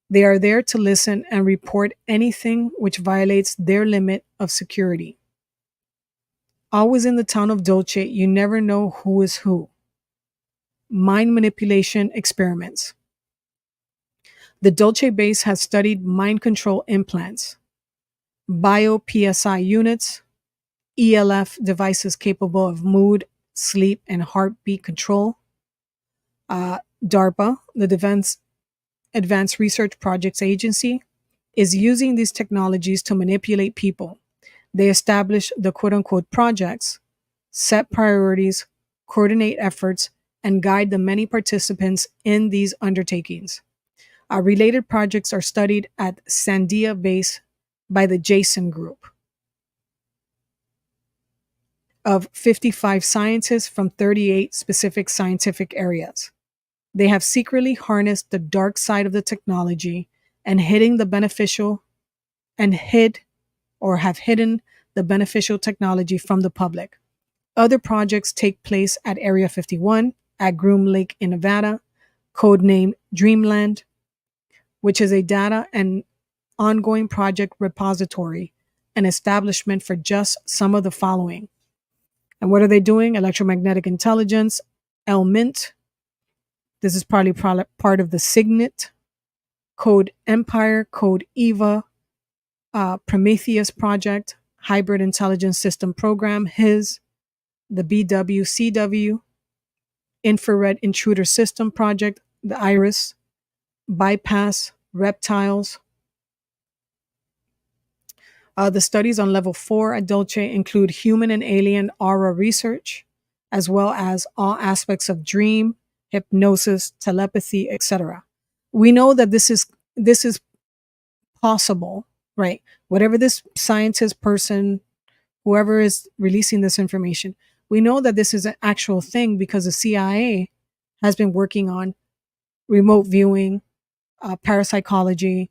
They are there to listen and report anything which violates their limit of security. Always in the town of Dulce, you never know who is who. Mind manipulation experiments. The Dulce base has studied mind control implants, bio-PSI units, ELF devices capable of mood, sleep, and heartbeat control. DARPA, the Defense Advanced Research Projects Agency, is using these technologies to manipulate people. They establish the quote-unquote projects, set priorities, coordinate efforts, and guide the many participants in these undertakings. Related projects are studied at Sandia Base by the Jason Group of 55 scientists from 38 specific scientific areas. They have secretly harnessed the dark side of the technology and have hidden the beneficial technology from the public. Other projects take place at Area 51, at Groom Lake in Nevada, codenamed Dreamland, which is a data and ongoing project repository and establishment for just some of the following. And what are they doing? Electromagnetic intelligence, ELMINT. This is probably part of the Signet, Code Empire, Code EVA, Prometheus Project, Hybrid Intelligence System Program, HIS, the BWCW, Infrared Intruder System Project, the IRIS, Bypass, Reptiles, The studies on level 4 at Dolce include human and alien aura research, as well as all aspects of dream, hypnosis, telepathy, etc. We know that this is possible, right? Whatever this scientist person, whoever is releasing this information, we know that this is an actual thing because the CIA has been working on remote viewing, parapsychology,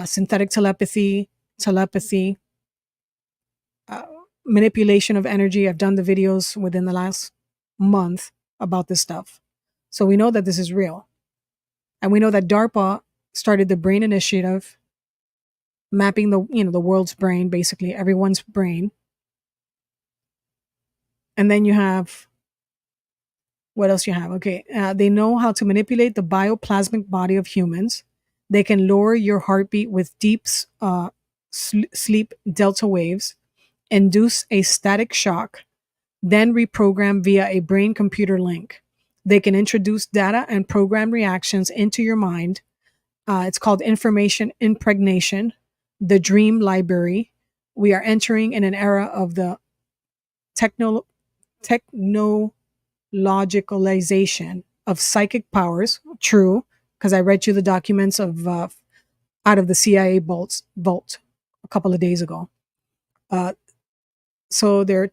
synthetic telepathy, uh, manipulation of energy. I've done the videos within the last month about this stuff. So we know that this is real. And we know that DARPA started the Brain Initiative, mapping the world's brain, basically everyone's brain. And then you have what else you have? Okay, they know how to manipulate the bioplasmic body of humans. They can lower your heartbeat with deep sleep delta waves, induce a static shock, then reprogram via a brain computer link. They can introduce data and program reactions into your mind. It's called information impregnation, the dream library. We are entering in an era of the techno technologicalization of psychic powers. True, because I read you the documents of out of the CIA vault a couple of days ago. Uh, so they're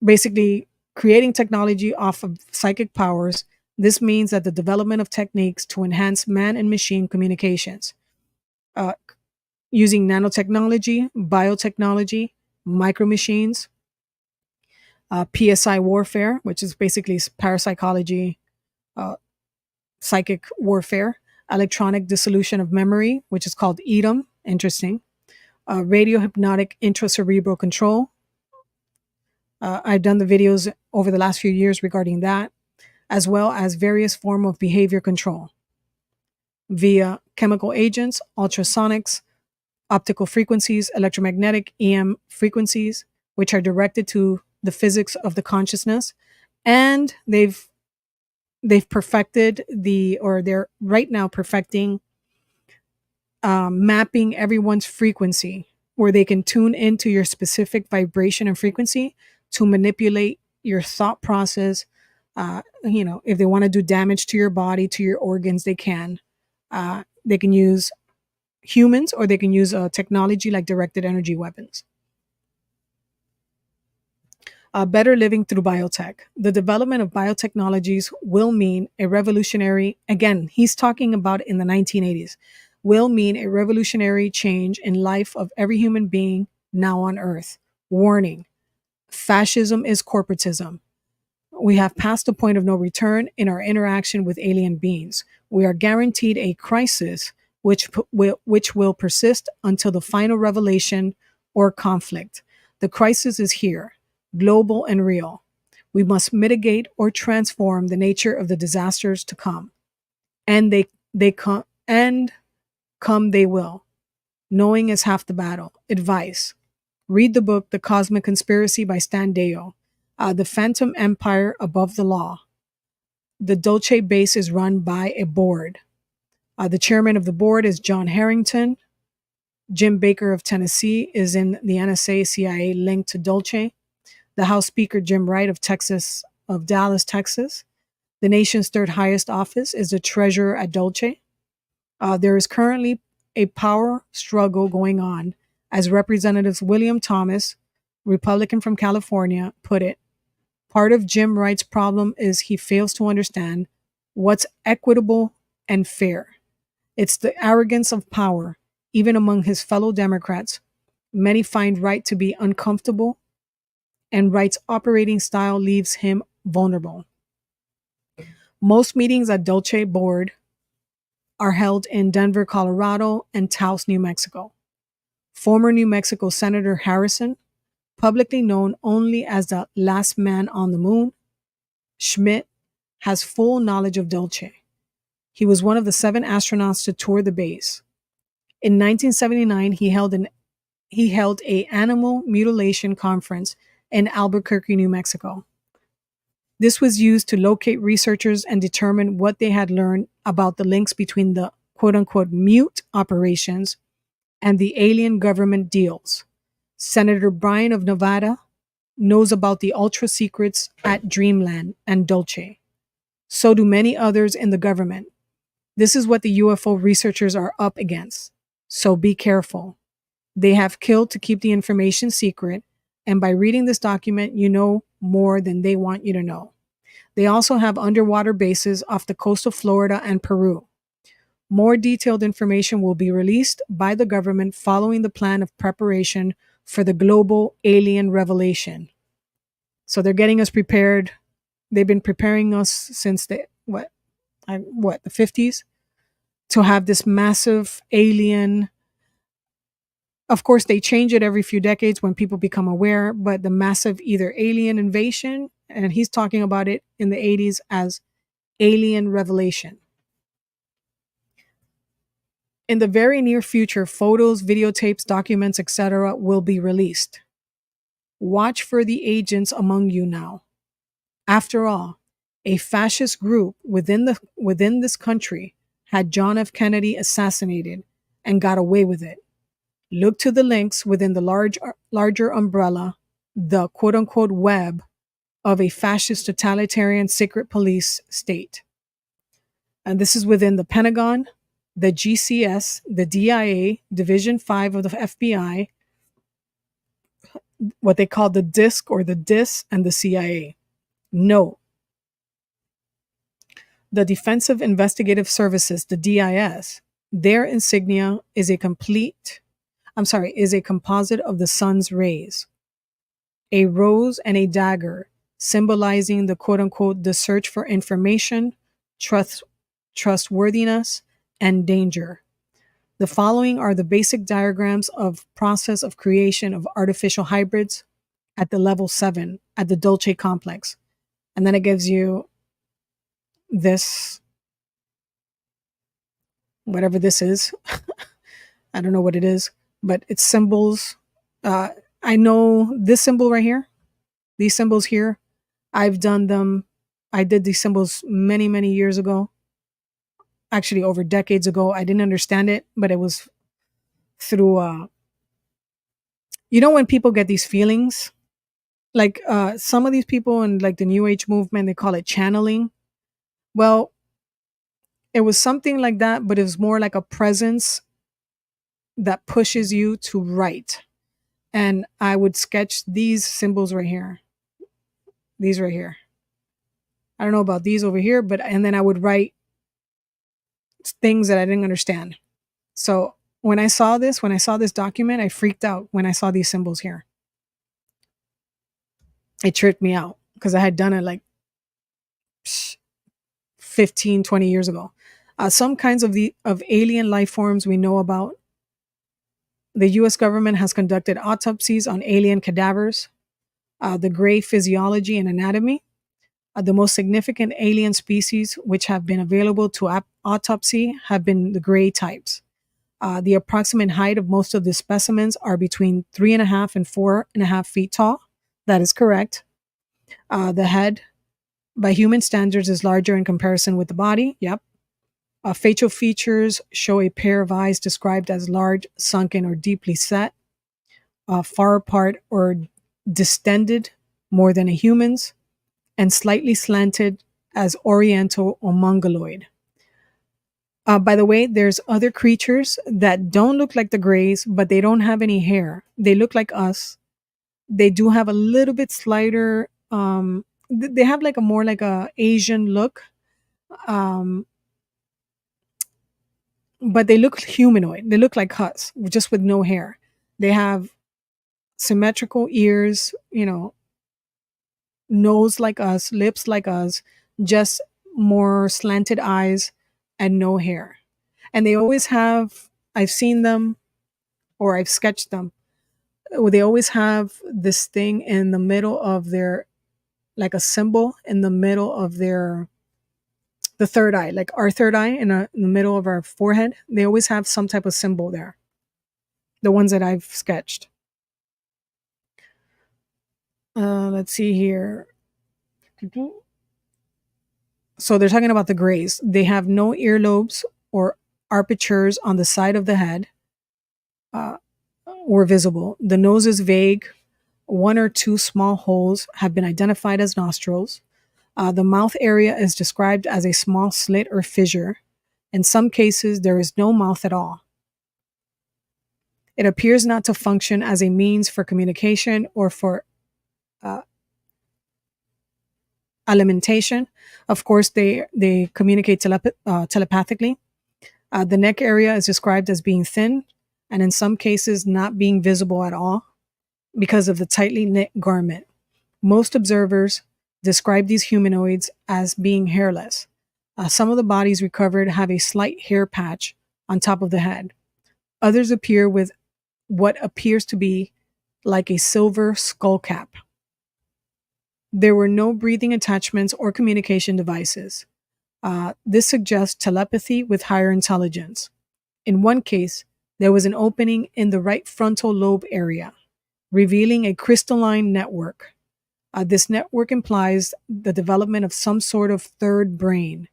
basically creating technology off of psychic powers. This means that the development of techniques to enhance man and machine communications, uh, using nanotechnology, biotechnology, micro machines, PSI warfare, which is basically parapsychology, uh, psychic warfare, electronic dissolution of memory, which is called EDM, interesting, radio hypnotic intracerebral control. I've done the videos over the last few years regarding that, as well as various form of behavior control via chemical agents, ultrasonics, optical frequencies, electromagnetic EM frequencies, which are directed to the physics of the consciousness. And they've perfected or they're right now perfecting mapping everyone's frequency, where they can tune into your specific vibration and frequency to manipulate your thought process. If they want to do damage to your body, to your organs, they can. They can use humans, or they can use technology like directed energy weapons. Better living through biotech. The development of biotechnologies will mean a revolutionary, again, he's talking about in the 1980s, will mean a revolutionary change in life of every human being now on earth. Warning, fascism is corporatism. We have passed the point of no return in our interaction with alien beings. We are guaranteed a crisis which will persist until the final revelation or conflict. The crisis is here, global and real. We must mitigate or transform the nature of the disasters to come. And they come they will. Knowing is half the battle. Advice. Read the book The Cosmic Conspiracy by Stan Deyo. The Phantom Empire Above the Law. The Dolce base is run by a board. The chairman of the board is John Harrington. Jim Baker of Tennessee is in the NSA CIA linked to Dolce. The House Speaker Jim Wright of Dallas, Texas. The nation's third highest office is the treasurer at Dolce. There is currently a power struggle going on, as Representative William Thomas, Republican from California, put it. Part of Jim Wright's problem is he fails to understand what's equitable and fair. It's the arrogance of power, even among his fellow Democrats. Many find Wright to be uncomfortable, and Wright's operating style leaves him vulnerable. Most meetings at Dolce board are held in Denver, Colorado, and Taos, New Mexico. Former New Mexico Senator Harrison, publicly known only as the last man on the moon, Schmidt, has full knowledge of Dolce. He was one of the 7 astronauts to tour the base. In 1979, he held a animal mutilation conference in Albuquerque, New Mexico. This was used to locate researchers and determine what they had learned about the links between the quote-unquote mute operations and the alien government deals. Senator Bryan of Nevada knows about the ultra secrets at Dreamland and Dulce. So do many others in the government. This is what the UFO researchers are up against. So be careful. They have killed to keep the information secret, and by reading this document, you know more than they want you to know. They also have underwater bases off the coast of Florida and Peru. More detailed information will be released by the government following the plan of preparation for the global alien revelation. So they're getting us prepared. They've been preparing us since the 50s to have this massive alien. Of course, they change it every few decades when people become aware, but the massive either alien invasion, and he's talking about it in the 80s as alien revelation. In the very near future, photos, videotapes, documents, etc. will be released. Watch for the agents among you now. After all, a fascist group within this country had John F. Kennedy assassinated and got away with it. Look to the links within the larger umbrella, the quote unquote web of a fascist totalitarian secret police state. And this is within the Pentagon, the GCS, the DIA, Division 5 of the FBI, what they call the DISC or the DIS, and the CIA. Note, the Defensive Investigative Services, the DIS, their insignia is a composite of the sun's rays, a rose and a dagger, symbolizing the quote unquote the search for information, trustworthiness, and danger. The following are the basic diagrams of process of creation of artificial hybrids at the level 7 at the Dulce complex. And then it gives you this, whatever this is. I don't know what it is, but it's symbols. I know this symbol right here, these symbols here, I've done them. I did these symbols many, many years ago. Actually, over decades ago. I didn't understand it, but it was through, when people get these feelings, like some of these people in like the New Age movement, they call it channeling. Well, it was something like that, but it was more like a presence that pushes you to write. And I would sketch these symbols right here. These right here. I don't know about these over here, and then I would write things that I didn't understand. So when I saw this document, I freaked out when I saw these symbols here. It tripped me out because I had done it like 15, 20 years ago. Some kinds of alien life forms we know about. The US government has conducted autopsies on alien cadavers, the gray physiology and anatomy. The most significant alien species which have been available to autopsy have been the gray types. The approximate height of most of the specimens are between 3.5 and 4.5 feet tall. That is correct. The head, by human standards, is larger in comparison with the body. Yep. Facial features show a pair of eyes described as large, sunken, or deeply set, far apart or distended more than a human's, and slightly slanted as oriental or mongoloid. By the way, there's other creatures that don't look like the grays, but they don't have any hair. They look like us. They do have a little bit slighter, they have like a more like a Asian look. But they look humanoid. They look like us, just with no hair. They have symmetrical ears, nose like us, lips like us, just more slanted eyes and no hair. And they always have, I've seen them or I've sketched them. They always have this thing in the middle of their, like a symbol in the middle of their, the third eye, like our third eye in the middle of our forehead. They always have some type of symbol there. The ones that I've sketched. Let's see here. So they're talking about the grays. They have no earlobes or apertures on the side of the head. uh, were visible. The nose is vague. One or two small holes have been identified as nostrils. The mouth area is described as a small slit or fissure. In some cases, there is no mouth at all. It appears not to function as a means for communication or for uh, alimentation. Of course, they communicate telepathically. The neck area is described as being thin and in some cases not being visible at all because of the tightly knit garment. Most observers describe these humanoids as being hairless. Some of the bodies recovered have a slight hair patch on top of the head. Others appear with what appears to be like a silver skull cap. There were no breathing attachments or communication devices. This suggests telepathy with higher intelligence. In one case, there was an opening in the right frontal lobe area, revealing a crystalline network. This network implies the development of some sort of third brain.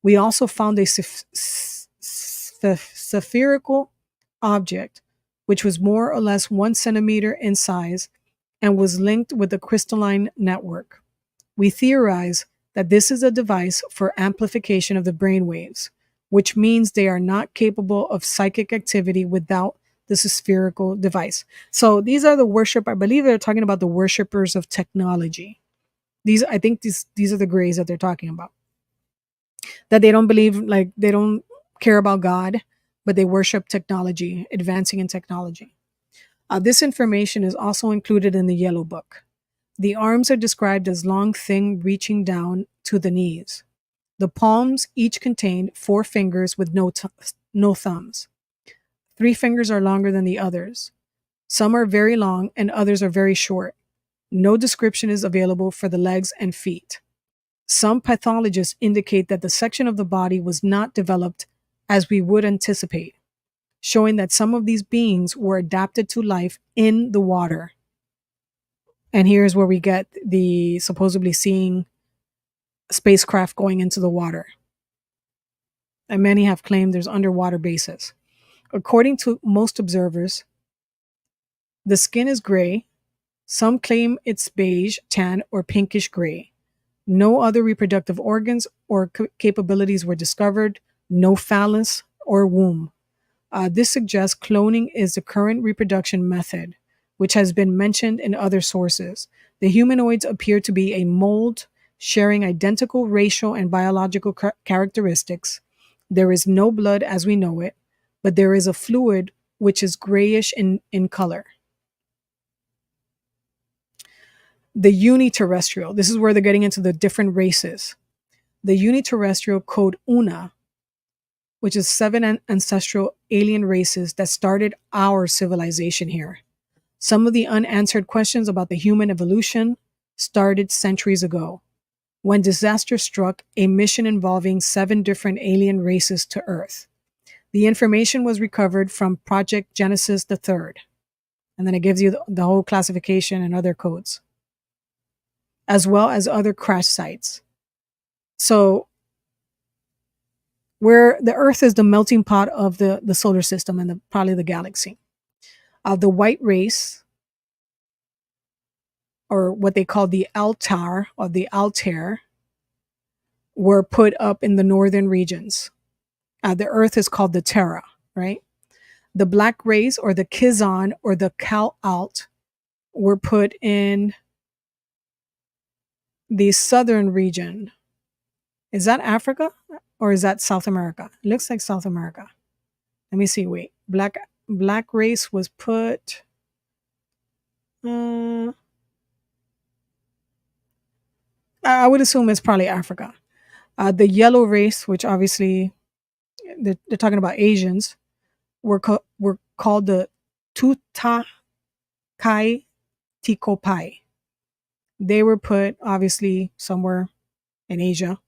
We also found a spherical object, which was more or less 1 centimeter in size and was linked with a crystalline network. We theorize that this is a device for amplification of the brain waves, which means they are not capable of psychic activity without this spherical device. So these are the I believe they're talking about the worshippers of technology. I think these are the grays that they're talking about. That they don't believe, like they don't care about God, but they worship technology, advancing in technology. This information is also included in the Yellow Book. The arms are described as long, thin, reaching down to the knees. The palms each contain 4 fingers with no thumbs. 3 fingers are longer than the others. Some are very long and others are very short. No description is available for the legs and feet. Some pathologists indicate that the section of the body was not developed as we would anticipate, showing that some of these beings were adapted to life in the water. And here's where we get the supposedly seeing spacecraft going into the water. And many have claimed there's underwater bases. According to most observers, the skin is gray. Some claim it's beige, tan, or pinkish gray. No other reproductive organs or capabilities were discovered, no phallus or womb. This suggests cloning is the current reproduction method, which has been mentioned in other sources. The humanoids appear to be a mold sharing identical racial and biological characteristics. There is no blood as we know it, but there is a fluid which is grayish in color. The uniterrestrial, this is where they're getting into the different races. The uniterrestrial code UNA, which is 7 ancestral alien races that started our civilization here. Some of the unanswered questions about the human evolution started centuries ago, when disaster struck a mission involving 7 different alien races to Earth. The information was recovered from Project Genesis III, and then it gives you the whole classification and other codes, as well as other crash sites. So where the Earth is the melting pot of the solar system and probably the galaxy. The white race, or what they call the Altar or the Altair, were put up in the northern regions. The Earth is called the Terra, right? The black race or the Kizan or the Cal-Alt were put in the southern region. Is that Africa or is that South America? It looks like South America. Let me see. Wait, black race was put. I would assume it's probably Africa. The yellow race, which obviously they're talking about Asians, were called the Tutakai Tikopai. They were put obviously somewhere in Asia.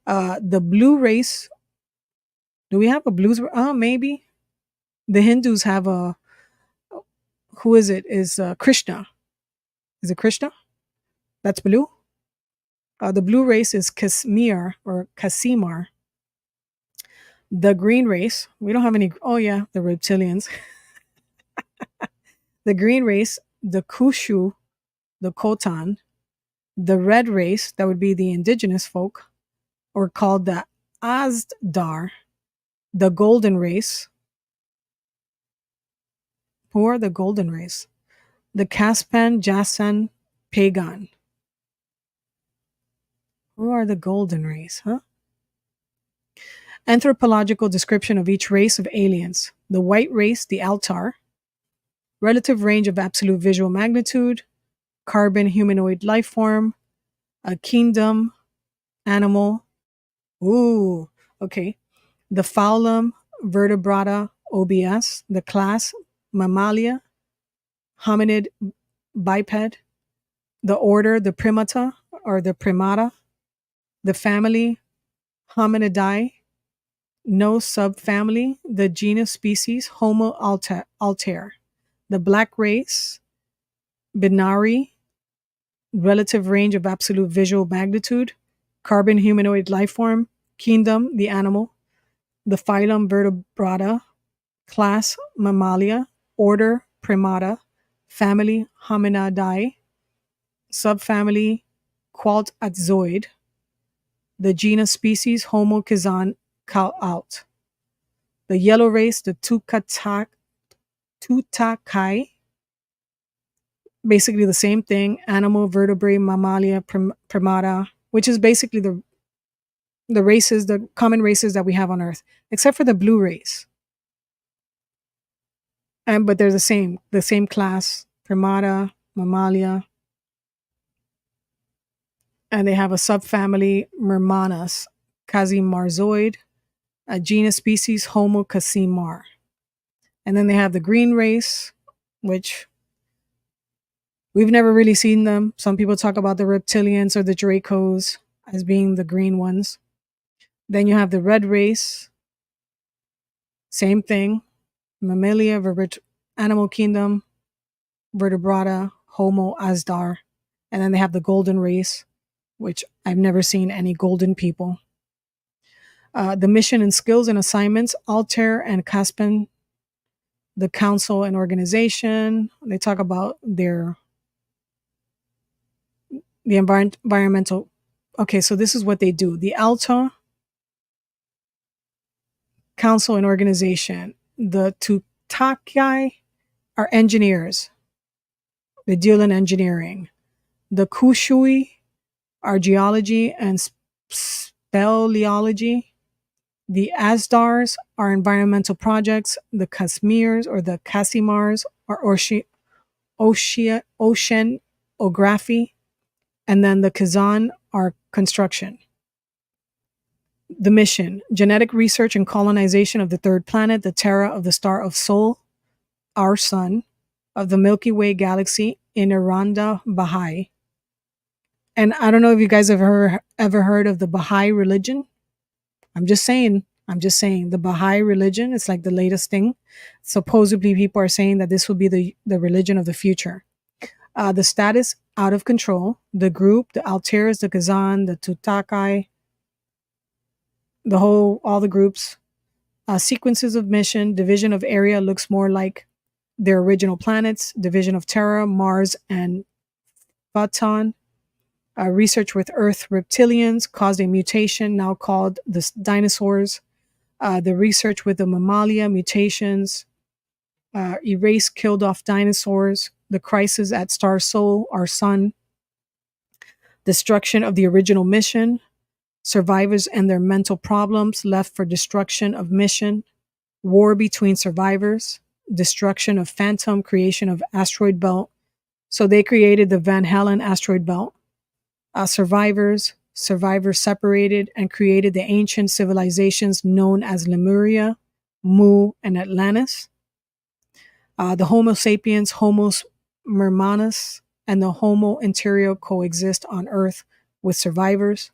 The blue race. Do we have a blues? Maybe. The Hindus have a. Who is it? Is Krishna? Is it Krishna? That's blue. The blue race is Kashmir or Kasimar. The green race. We don't have any. Oh yeah, the reptilians. The green race, the Kushu, the Khotan. The red race, that would be the indigenous folk, or called the Azdar. The golden race. Who are the golden race? The Caspan Jasan Pagan. Who are the golden race, huh? Anthropological description of each race of aliens. The white race, the Altar. Relative range of absolute visual magnitude. Carbon humanoid life form. A kingdom animal. Ooh, okay. The phylum Vertebrata OBS. The class Mammalia. Hominid biped. The order, the primata or the primata. The family Hominidae. No subfamily, the genus species Homo alter. The black race, binary, relative range of absolute visual magnitude, carbon humanoid life form, kingdom, the animal, the phylum Vertebrata, class Mammalia, order Primata, family Hominidae, subfamily Qualtazzoid, the genus species Homo kazan out. The yellow race, the Tutakai, basically the same thing, animal, vertebrate, mammalia, primata, which is basically the races, the common races that we have on Earth, except for the blue race. But they're the same class, primata, mammalia, and they have a subfamily, Mermanus, Casimarzoid, a genus species Homo casimar. And then they have the green race, which we've never really seen them. Some people talk about the reptilians or the Dracos as being the green ones. Then you have the red race, same thing, Mammalia, animal kingdom, Vertebrata, Homo Asdar. And then they have the golden race, which I've never seen any golden people. The mission and skills and assignments, Altair and Caspan, the council and organization. They talk about the environmental. Okay, so this is what they do. The Alta council and organization. The Tutakai are engineers. They deal in engineering. The Kushui are geology and speleology. The Asdars are environmental projects. The Kashmirs or the Casimars are oceanography. And then the Kazan are construction. The mission, genetic research and colonization of the third planet, the Terra of the star of Sol, our sun, of the Milky Way galaxy in Iranda Baha'i. And I don't know if you guys have ever heard of the Baha'i religion. I'm just saying, the Baha'i religion, it's like the latest thing. Supposedly people are saying that this will be the religion of the future. The status, out of control. The group, the Altairs, the Kazan, the Tutakai, all the groups. Sequences of mission, division of area looks more like their original planets. Division of Terra, Mars, and Phaeton. Research with Earth reptilians caused a mutation now called the dinosaurs. The research with the mammalia mutations erased, killed off dinosaurs. The crisis at Star Sol, our sun. Destruction of the original mission. Survivors and their mental problems left for destruction of mission. War between survivors. Destruction of Phantom, creation of asteroid belt. So they created the Van Halen asteroid belt. Survivors separated and created the ancient civilizations known as Lemuria, Mu, and Atlantis. The Homo sapiens, Homo mermanus, and the Homo interior coexist on Earth with survivors.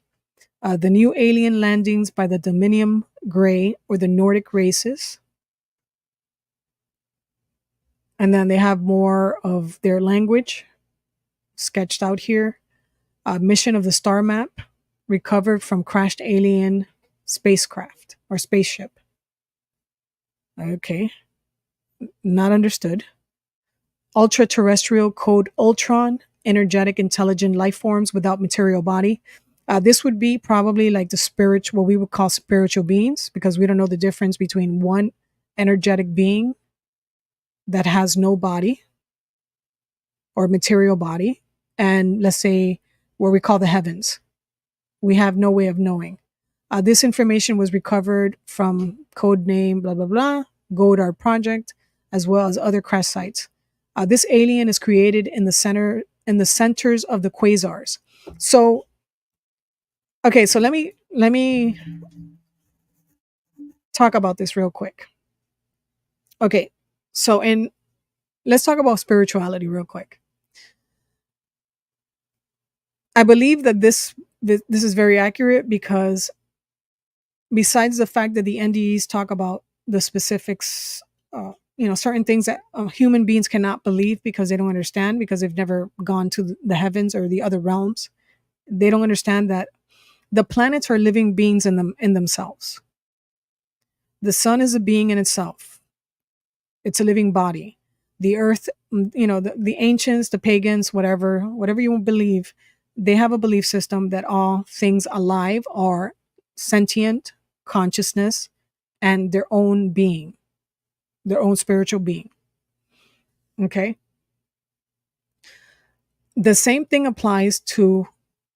The new alien landings by the Dominium Grey or the Nordic races. And then they have more of their language sketched out here. Mission of the star map, recovered from crashed alien spacecraft or spaceship. Okay, not understood. ultra terrestrial code ultron, energetic, intelligent life forms without material body. This would be probably like the spiritual, what we would call spiritual beings, because we don't know the difference between one energetic being that has no body or material body, and let's say what we call the heavens. We have no way of knowing. This information was recovered from codename blah blah blah Godard project, as well as other crash sites. This alien is created in the centers of the quasars. So okay, so let me talk about this real quick. Okay, so in let's talk about spirituality real quick. I believe that this is very accurate because besides the fact that the NDEs talk about the specifics, certain things that human beings cannot believe because they don't understand, because they've never gone to the heavens or the other realms. They don't understand that the planets are living beings in themselves. The sun is a being in itself. It's a living body. The earth, the ancients, the pagans, whatever you believe, they have a belief system that all things alive are sentient consciousness and their own being, their own spiritual being. Okay. The same thing applies to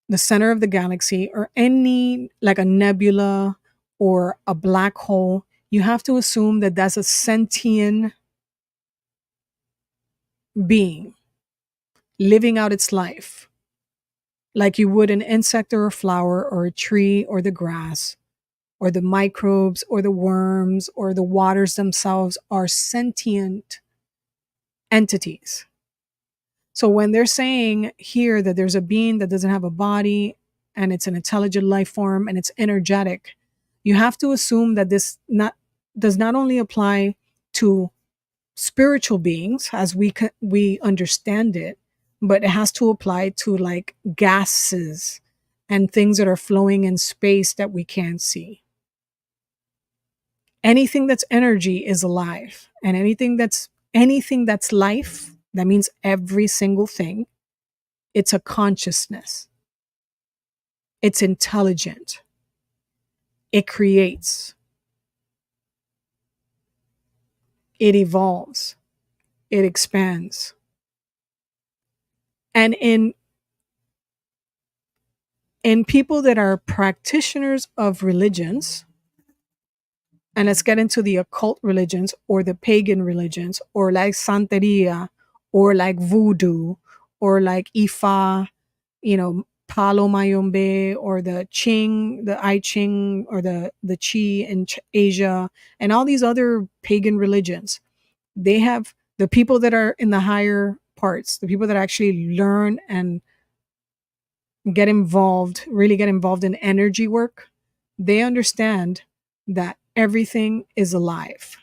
the center of the galaxy or any, like a nebula or a black hole. You have to assume that that's a sentient being living out its life like you would an insect or a flower or a tree or the grass or the microbes or the worms or the waters themselves are sentient entities. So when they're saying here that there's a being that doesn't have a body and it's an intelligent life form and it's energetic, you have to assume that this not does not only apply to spiritual beings as we understand it, but it has to apply to like gases and things that are flowing in space that we can't see. Anything that's energy is alive, and anything that's life, that means every single thing, it's a consciousness. It's intelligent. It creates. It evolves. It expands. And in people that are practitioners of religions, and let's get into the occult religions or the pagan religions, or like Santeria, or like voodoo, or like Ifa, Palo Mayombe, or the Qing, the I Ching, or the Qi in Asia, and all these other pagan religions. They have the people that are in the higher parts, the people that actually learn and really get involved in energy work. They understand that everything is alive.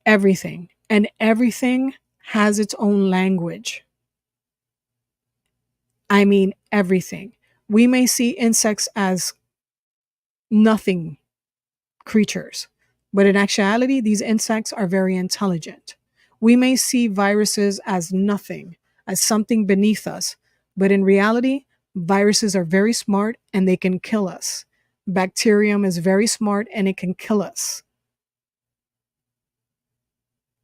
Everything. And everything has its own language. I mean, everything. We may see insects as nothing creatures, but in actuality, these insects are very intelligent. We may see viruses as nothing, as something beneath us, but in reality, viruses are very smart and they can kill us. Bacterium is very smart and it can kill us.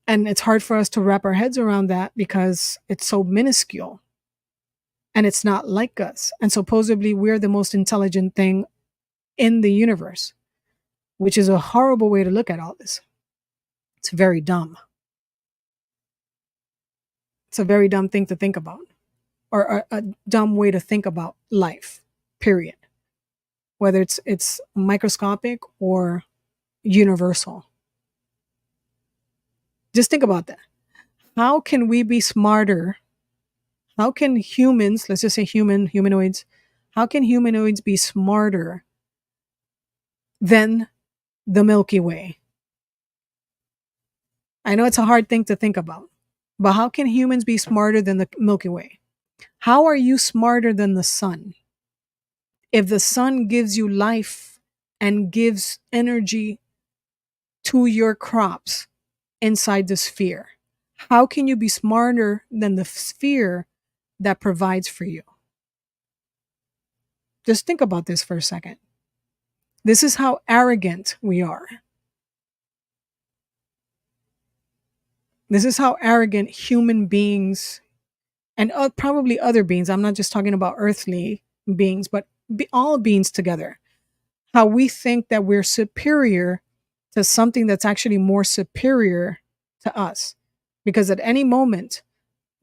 And it's hard for us to wrap our heads around that because it's so minuscule and it's not like us. And supposedly we're the most intelligent thing in the universe, which is a horrible way to look at all this. It's very dumb. It's a very dumb thing to think about, or a dumb way to think about life, period. Whether it's microscopic or universal. Just think about that. How can we be smarter? How can humans, let's just say humanoids, how can humanoids be smarter than the Milky Way? I know it's a hard thing to think about, but how can humans be smarter than the Milky Way? How are you smarter than the sun? If the sun gives you life and gives energy to your crops inside the sphere, How can you be smarter than the sphere that provides for you? Just think about this for a second. This is how arrogant we are. This is how arrogant human beings and probably other beings, I'm not just talking about earthly beings, but all beings together, how we think that we're superior to something that's actually more superior to us. Because at any moment,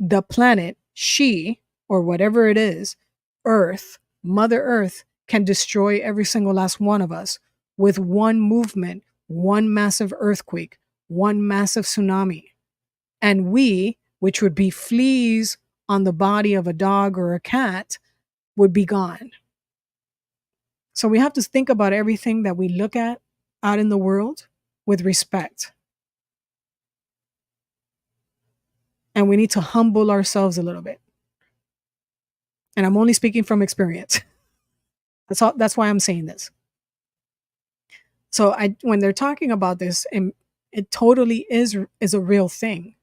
the planet, she, or whatever it is, Earth, Mother Earth, can destroy every single last one of us with one movement, one massive earthquake, one massive tsunami. And we, which would be fleas on the body of a dog or a cat, would be gone. So we have to think about everything that we look at out in the world with respect. And we need to humble ourselves a little bit. And I'm only speaking from experience. That's why I'm saying this. So when they're talking about this, and it totally is a real thing.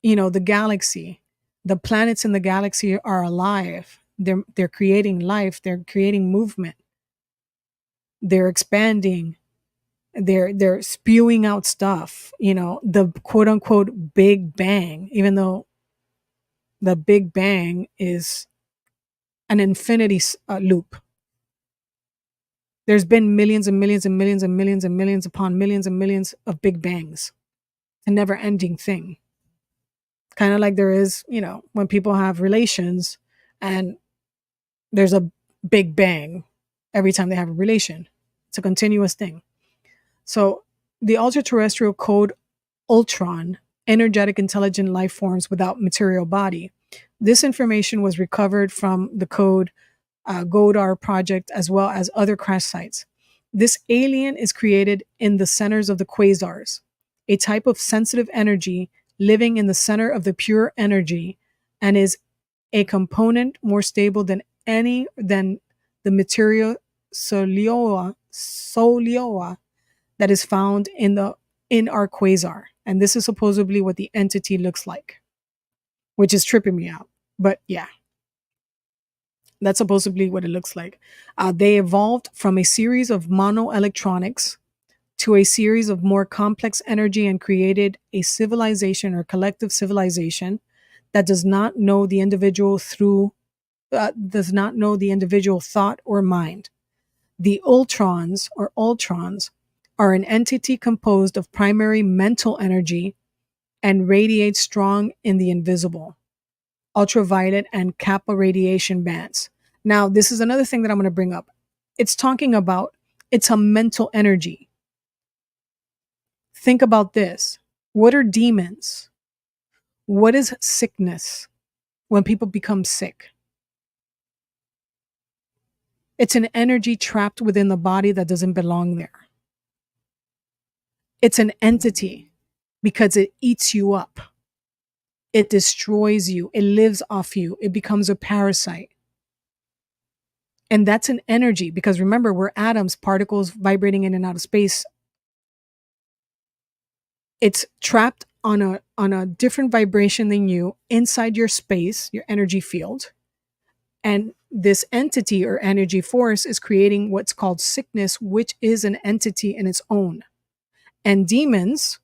You know, the galaxy, the planets in the galaxy are alive. They're creating life, they're creating movement. They're expanding, they're spewing out stuff, you know, the quote unquote Big Bang, even though the Big Bang is an infinity loop. There's been millions and millions and millions and millions and millions upon millions and millions of Big Bangs. A never ending thing. Kind of like there is, you know, when people have relations and there's a Big Bang every time they have a relation. It's a continuous thing. So the ultra-terrestrial code Ultron, energetic intelligent life forms without material body. This information was recovered from the code Godar project as well as other crash sites. This alien is created in the centers of the quasars, a type of sensitive energy living in the center of the pure energy, and is a component more stable than the material Solioa that is found in our quasar. And this is supposedly what the entity looks like, which is tripping me out. But yeah, that's supposedly what it looks like. They evolved from a series of monoelectronics to a series of more complex energy and created a civilization or collective civilization that does not know the individual thought or mind. The Ultrons are an entity composed of primary mental energy and radiate strong in the invisible, ultraviolet, and kappa radiation bands. Now, this is another thing that I'm going to bring up. It's talking about it's a mental energy. Think about this. What are demons? What is sickness when people become sick? It's an energy trapped within the body that doesn't belong there. It's an entity because it eats you up. It destroys you. It lives off you. It becomes a parasite. And that's an energy because remember, we're atoms, particles vibrating in and out of space. It's trapped on a different vibration than you inside your space, your energy field. And this entity or energy force is creating what's called sickness, which is an entity in its own. And demons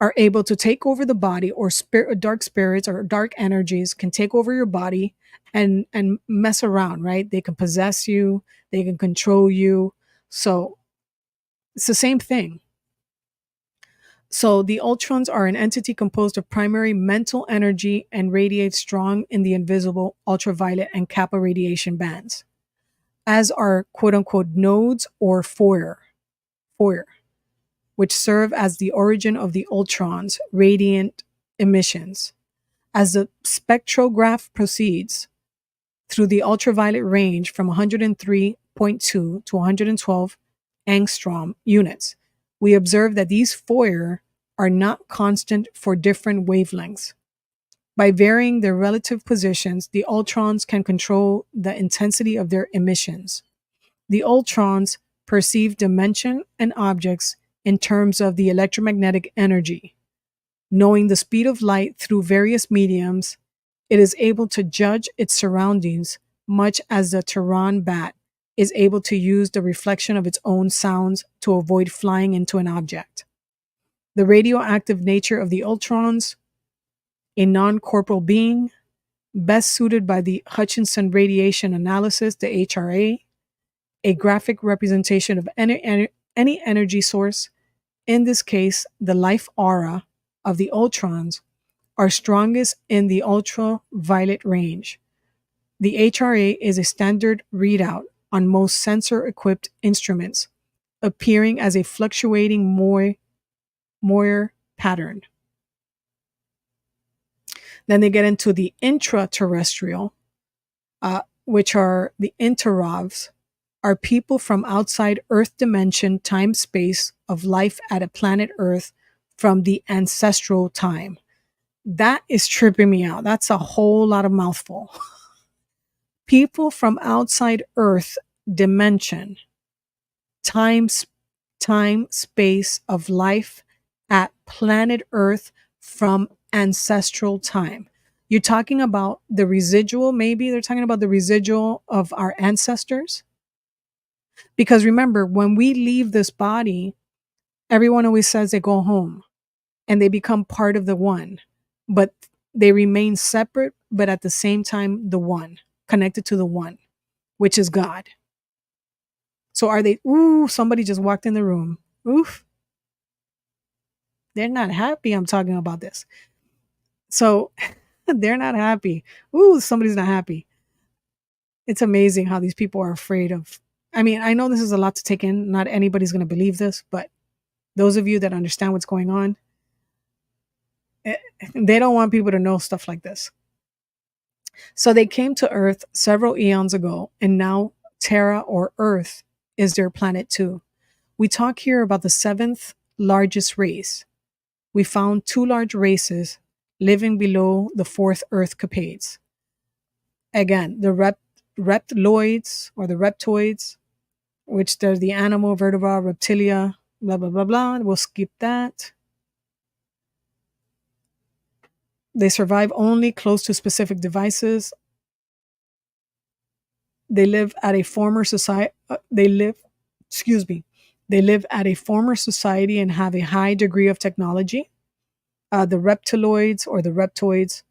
are able to take over the body, or dark spirits or dark energies can take over your body and mess around, right? They can possess you, they can control you. So it's the same thing. So the Ultrons are an entity composed of primary mental energy and radiate strong in the invisible ultraviolet and kappa radiation bands, as are quote unquote nodes or foyer, which serve as the origin of the Ultrons' radiant emissions. As the spectrograph proceeds through the ultraviolet range from 103.2 to 112 angstrom units, we observe that these foyer are not constant for different wavelengths. By varying their relative positions, the Ultrons can control the intensity of their emissions. The Ultrons perceive dimension and objects in terms of the electromagnetic energy. Knowing the speed of light through various mediums, it is able to judge its surroundings, much as the Tehran bat is able to use the reflection of its own sounds to avoid flying into an object. The radioactive nature of the ultrons, a non corporeal being, best suited by the Hutchinson radiation analysis, the HRA, a graphic representation of any energy source, in this case, the life aura of the ultrons, are strongest in the ultraviolet range. The HRA is a standard readout on most sensor equipped instruments, appearing as a fluctuating Moir pattern. Then they get into the intraterrestrial, which are the interovs, are people from outside Earth dimension, time, space of life at a planet Earth from the ancestral time. That is tripping me out. That's a whole lot of mouthful. People from outside Earth dimension, time, space of life at planet Earth from ancestral time. You're talking about the residual, maybe they're talking about the residual of our ancestors. Because remember, when we leave this body, everyone always says they go home and they become part of the one, but they remain separate, but at the same time, the one, connected to the one, which is God. So are they, ooh, somebody just walked in the room. Oof. They're not happy I'm talking about this. So they're not happy. Ooh, somebody's not happy. It's amazing how these people are afraid of. I mean, I know this is a lot to take in. Not anybody's going to believe this, but those of you that understand what's going on, they don't want people to know stuff like this. So they came to Earth several eons ago, and now Terra or Earth is their planet too. We talk here about the seventh largest race. We found two large races living below the fourth Earth capades. Again, the reptiloids or the reptoids, which they're the animal, vertebra, reptilia, blah, blah, blah, blah. We'll skip that. They survive only close to specific devices. They live at a former society. They live at a former society and have a high degree of technology. The reptiloids or the reptoids,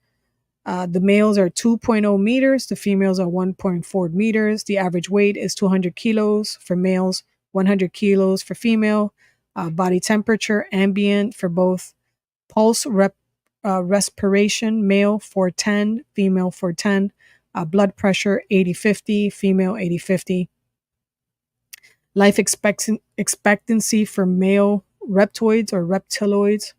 the males are 2.0 meters, the females are 1.4 meters. The average weight is 200 kilos for males, 100 kilos for female. Body temperature, ambient for both. Pulse respiration, male 410, female 410. Blood pressure 80-50, female 80-50. Life expectancy for male reptoids or reptiloids,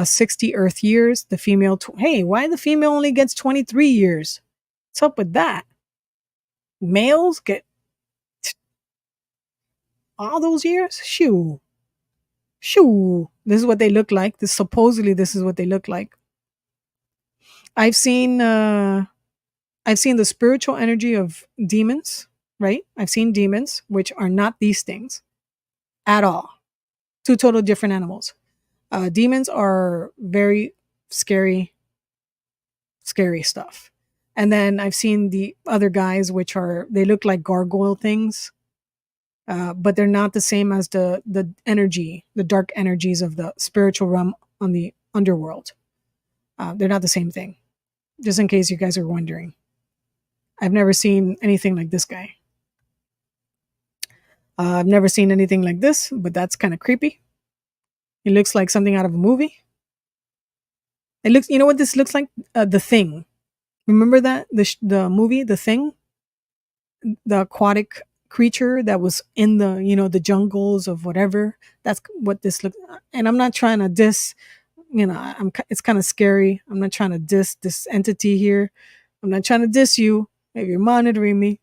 60 Earth years. The female, hey, why the female only gets 23 years? What's up with that? Males get all those years? Shoo. This is what they look like. This is what they look like. I've seen the spiritual energy of demons, right? I've seen demons, which are not these things at all. Two total different animals. Demons are very scary stuff. And then I've seen the other guys, which they look like gargoyle things, but they're not the same as the energy, the dark energies of the spiritual realm on the underworld. They're not the same thing. Just in case you guys are wondering. I've never seen anything like this guy. I've never seen anything like this, but that's kind of creepy. It looks like something out of a movie. You know what this looks like? The Thing. Remember that? The movie, The Thing? The aquatic creature that was in the jungles of whatever. That's what this looks. And I'm not trying to diss, it's kind of scary. I'm not trying to diss this entity here. I'm not trying to diss you. Maybe you're monitoring me.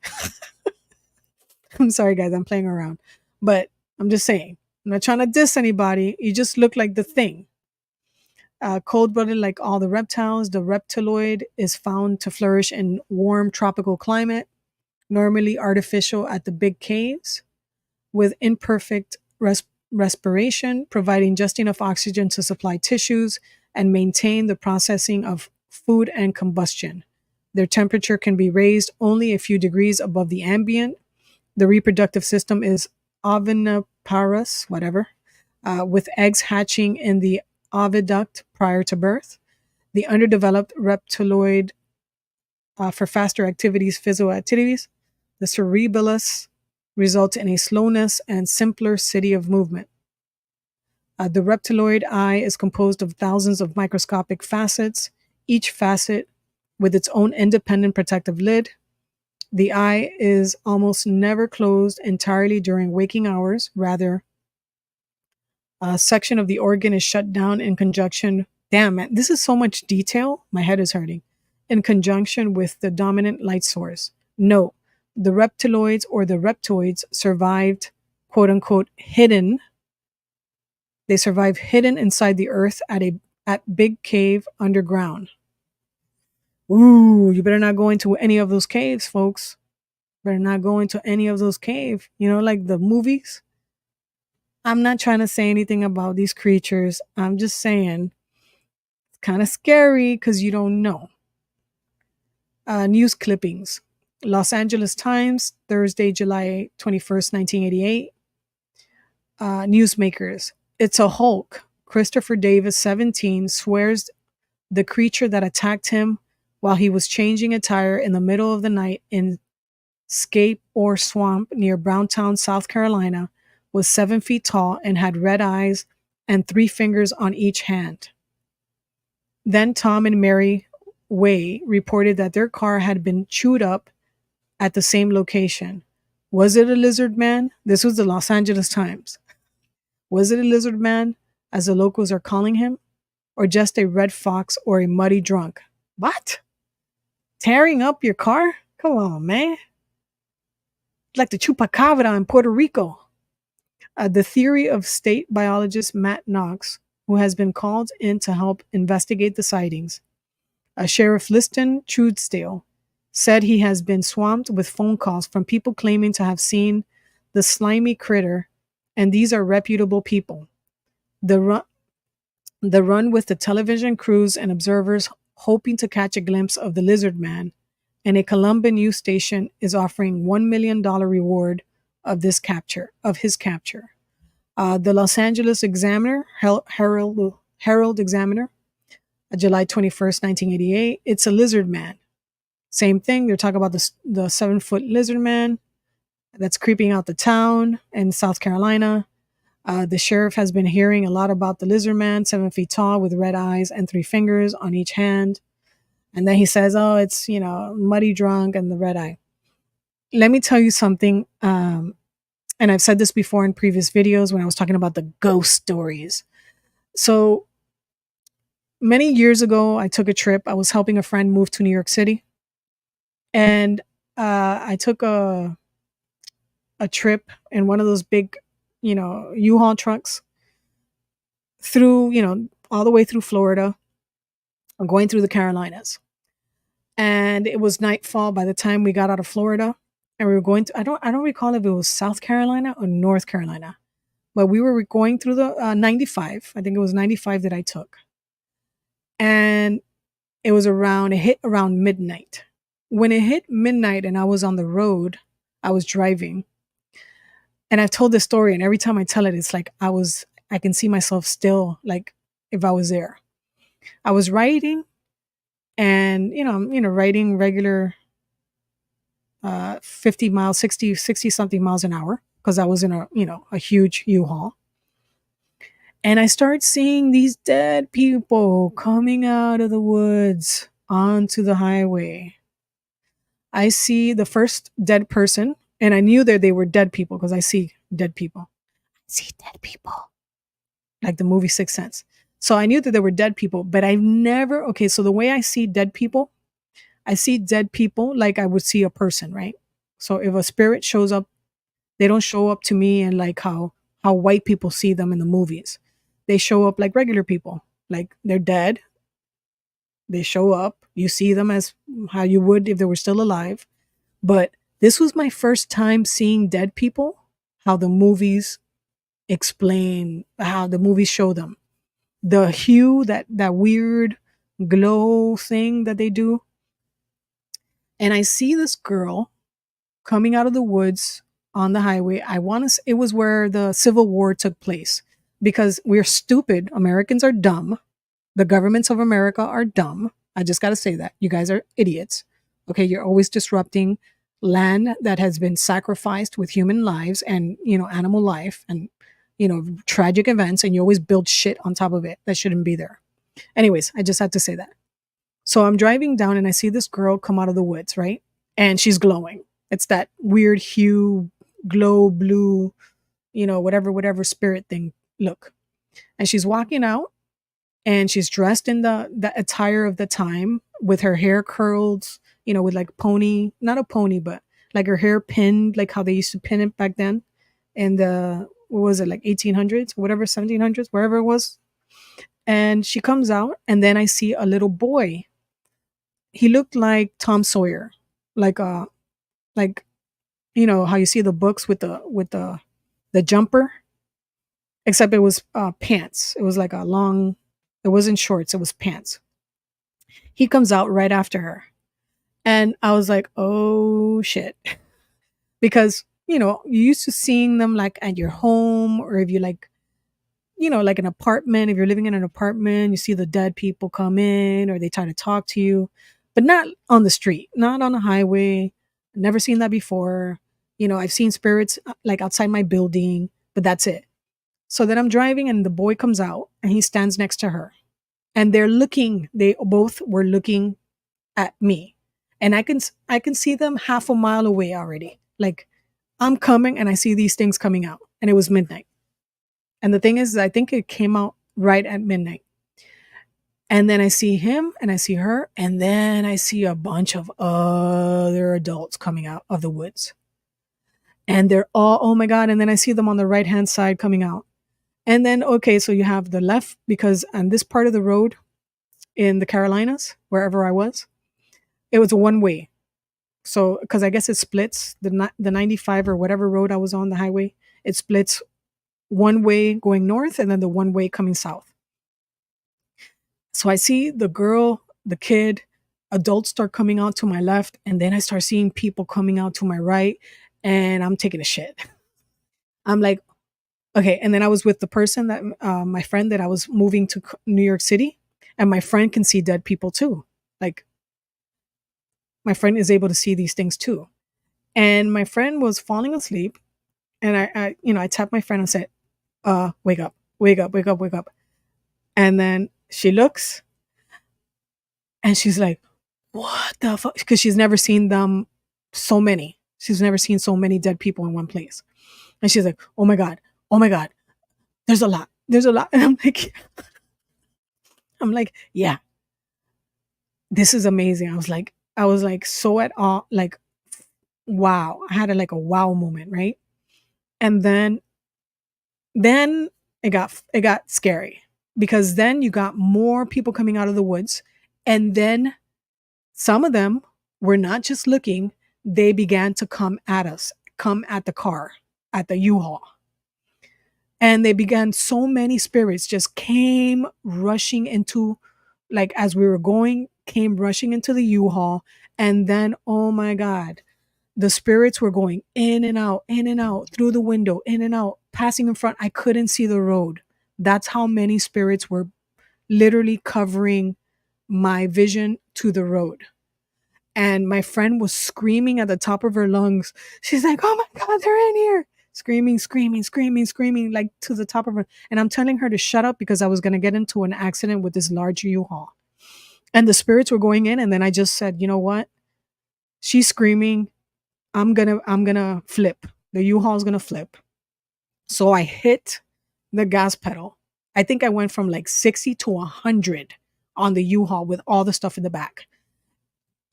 I'm sorry, guys. I'm playing around. But I'm just saying. I'm not trying to diss anybody. You just look like the Thing. Cold-blooded like all the reptiles, the reptiloid is found to flourish in warm tropical climate, normally artificial at the big caves, with imperfect respiration, providing just enough oxygen to supply tissues and maintain the processing of food and combustion. Their temperature can be raised only a few degrees above the ambient. The reproductive system is oviniparous, whatever, with eggs hatching in the oviduct prior to birth. The underdeveloped reptiloid for faster activities, physical activities. The cerebellus results in a slowness and simpler city of movement. The reptiloid eye is composed of thousands of microscopic facets, each facet with its own independent protective lid. The eye is almost never closed entirely during waking hours. Rather, a section of the organ is shut down in conjunction. Damn, man, this is so much detail. My head is hurting. In conjunction with the dominant light source. No, the reptiloids or the reptoids survived, quote unquote, hidden. They survive hidden inside the earth at Big Cave underground. Ooh, you better not go into any of those caves, folks. Better not go into any of those caves. You know, like the movies. I'm not trying to say anything about these creatures. I'm just saying it's kind of scary because you don't know. News clippings. Los Angeles Times, Thursday, July 21st, 1988. Newsmakers. It's a Hulk. Christopher Davis, 17, swears the creature that attacked him while he was changing a tire in the middle of the night in Scape or Swamp near Browntown, South Carolina, was 7 feet tall and had red eyes and 3 fingers on each hand. Then Tom and Mary Way reported that their car had been chewed up at the same location. Was it a lizard man? This was the Los Angeles Times. Was it a lizard man, as the locals are calling him, or just a red fox or a muddy drunk? What? Tearing up your car? Come on, man. Like the chupacabra in Puerto Rico. The theory of state biologist Matt Knox, who has been called in to help investigate the sightings. Sheriff Liston Truesdale said he has been swamped with phone calls from people claiming to have seen the slimy critter, and these are reputable people. The run with the television crews and observers hoping to catch a glimpse of the lizard man, and a Colombian news station is offering $1 million reward of his capture. The Los Angeles Examiner, Herald Examiner, July 21st, 1988. It's a lizard man. Same thing. They're talking about the 7-foot lizard man that's creeping out the town in South Carolina. The sheriff has been hearing a lot about the lizard man, 7 feet tall with red eyes and 3 fingers on each hand. And then he says, oh, it's, muddy drunk and the red eye. Let me tell you something. And I've said this before in previous videos when I was talking about the ghost stories. So many years ago, I took a trip. I was helping a friend move to New York City. And I took a trip in one of those big, U-Haul trucks through, all the way through Florida, going through the Carolinas. And it was nightfall by the time we got out of Florida. And we were going to, I don't recall if it was South Carolina or North Carolina, but we were going through the 95. I think it was 95 that I took. And it hit around midnight. When it hit midnight and I was on the road, I was driving. And I've told this story, and every time I tell it, it's like I can see myself still, like if I was there. I was riding, and I'm riding regular 50 miles, 60 something miles an hour, because I was in a huge U-Haul. And I start seeing these dead people coming out of the woods onto the highway. I see the first dead person, and I knew that they were dead people because I see dead people. Like the movie Sixth Sense. So I knew that there were dead people, but I've never, okay, so the way I see dead people like I would see a person, right? So if a spirit shows up, they don't show up to me and like how white people see them in the movies. They show up like regular people, like they're dead. They show up, you see them as how you would if they were still alive. But this was my first time seeing dead people, how the movies explain how the movies show them. The hue, that weird glow thing that they do. And I see this girl coming out of the woods on the highway. I want to, it was where the Civil War took place because we're stupid. Americans are dumb. The governments of America are dumb. I just got to say that. You guys are idiots. Okay, you're always disrupting land that has been sacrificed with human lives and, animal life and, tragic events, and you always build shit on top of it that shouldn't be there. Anyways, I just had to say that. So I'm driving down and I see this girl come out of the woods, right? And she's glowing. It's that weird hue, glow blue, whatever spirit thing look. And she's walking out and she's dressed in the attire of the time with her hair curled, with like pony, not a pony, but like her hair pinned, like how they used to pin it back then in the, what was it, like 1800s, whatever, 1700s, wherever it was. And she comes out and then I see a little boy. He looked like Tom Sawyer, like like how you see the books with the jumper, except it was pants. It was like a long, it wasn't shorts, it was pants. He comes out right after her. And I was like, oh shit. Because, you used to seeing them like at your home, or if you like, like an apartment, if you're living in an apartment, you see the dead people come in or they try to talk to you, but not on the street, not on the highway. Never seen that before. I've seen spirits like outside my building, but that's it. So then I'm driving and the boy comes out and he stands next to her. And they both were looking at me. And I can see them half a mile away already. Like I'm coming and I see these things coming out. And it was midnight. And the thing is, I think it came out right at midnight. And then I see him and I see her. And then I see a bunch of other adults coming out of the woods. And they're all, oh my God. And then I see them on the right hand side coming out. And then, okay, so you have the left, because on this part of the road in the Carolinas, wherever I was, it was a one way. So, because I guess it splits the 95 or whatever road I was on, the highway, it splits one way going north and then the one way coming south. So I see the girl, the kid, adults start coming out to my left, and then I start seeing people coming out to my right, and I'm taking a shit. I'm like, okay. And then I was with the person that, my friend that I was moving to New York City, and my friend can see dead people too. Like, my friend is able to see these things too. And my friend was falling asleep, and I tapped my friend and said, wake up, wake up, wake up, wake up. And then she looks and she's like, what the fuck? Because she's never seen them so many. She's never seen so many dead people in one place. And she's like, oh my God, oh my God, there's a lot. There's a lot. And I'm like, yeah, this is amazing. I was like so at awe, like, wow. I had like a wow moment, right? And then it got scary, because then you got more people coming out of the woods, and then some of them were not just looking, they began to come at us, come at the car, at the U-Haul. And they began, so many spirits just came rushing into, like, as we were going, came rushing into the U-Haul. And then, oh my God, the spirits were going in and out, through the window, in and out, passing in front. I couldn't see the road. That's how many spirits were literally covering my vision to the road. And my friend was screaming at the top of her lungs. She's like, oh my God, they're in here. Screaming, screaming, screaming, screaming, like to the top of her. And I'm telling her to shut up because I was going to get into an accident with this large U-Haul. And the spirits were going in. And then I just said, you know what? She's screaming. I'm gonna flip. The U-Haul's gonna flip. So I hit the gas pedal. I think I went from like 60 to 100 on the U-Haul with all the stuff in the back,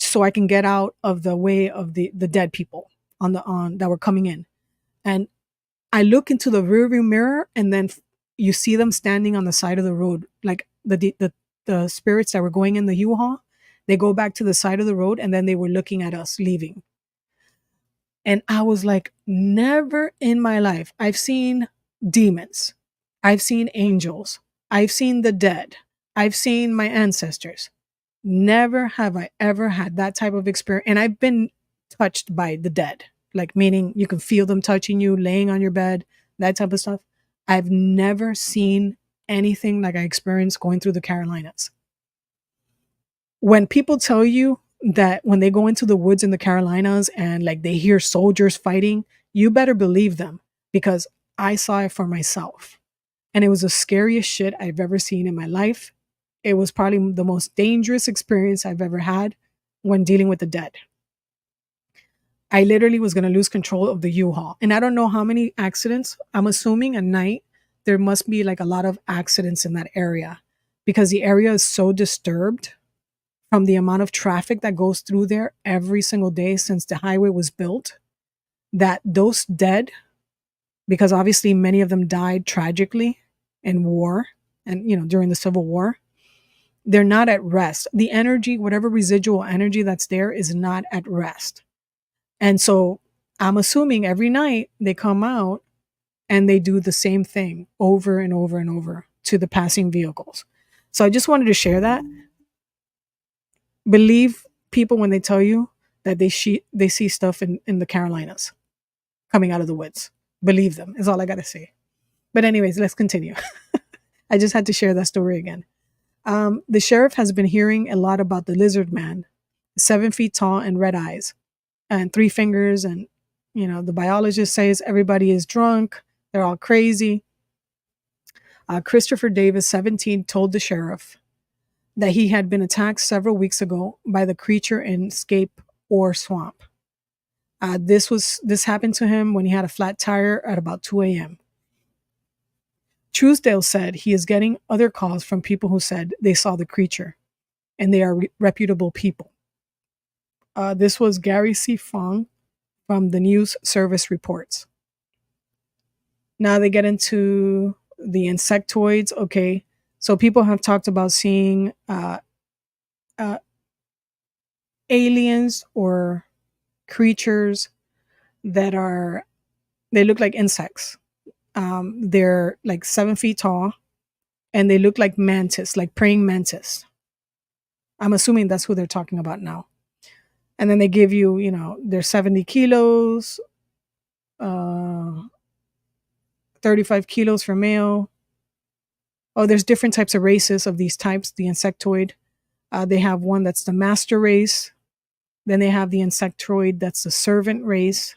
so I can get out of the way of the dead people on that were coming in. And I look into the rearview mirror, and then you see them standing on the side of the road, like the spirits that were going in the U-Haul. They go back to the side of the road, and then they were looking at us leaving. And I was like, never in my life. I've seen demons. I've seen angels. I've seen the dead. I've seen my ancestors. Never have I ever had that type of experience. And I've been touched by the dead, like meaning you can feel them touching you, laying on your bed, that type of stuff. I've never seen anything like I experienced going through the Carolinas. When people tell you that when they go into the woods in the Carolinas and like they hear soldiers fighting, you better believe them because I saw it for myself. And it was the scariest shit I've ever seen in my life. It was probably the most dangerous experience I've ever had when dealing with the dead. I literally was going to lose control of the U-Haul. And I don't know how many accidents. I'm assuming at night there must be like a lot of accidents in that area because the area is so disturbed from the amount of traffic that goes through there every single day since the highway was built, that those dead, because obviously many of them died tragically in war and during the Civil War, they're not at rest. The energy, whatever residual energy that's there, is not at rest. And so I'm assuming every night they come out and they do the same thing over and over and over to the passing vehicles. So I just wanted to share that. Believe people when they tell you that they see stuff in the Carolinas coming out of the woods. Believe them is all I got to say. But anyways, let's continue. I just had to share that story again. The sheriff has been hearing a lot about the lizard man, 7 feet tall and red eyes and 3 fingers. And, the biologist says everybody is drunk. They're all crazy. Christopher Davis, 17, told the sheriff that he had been attacked several weeks ago by the creature in Scape Ore Swamp. This happened to him when he had a flat tire at about 2 a.m. Truesdale said he is getting other calls from people who said they saw the creature, and they are reputable people. This was Gary C. Fong from the News Service Reports. Now they get into the insectoids. Okay, so people have talked about seeing aliens or creatures that they look like insects. They're like 7 feet tall and they look like mantis, like praying mantis. I'm assuming that's who they're talking about now. And then they give you, they're 70 kilos, 35 kilos for male. Oh, there's different types of races of these types, the insectoid. They have one that's the master race. Then they have the insectoid that's the servant race.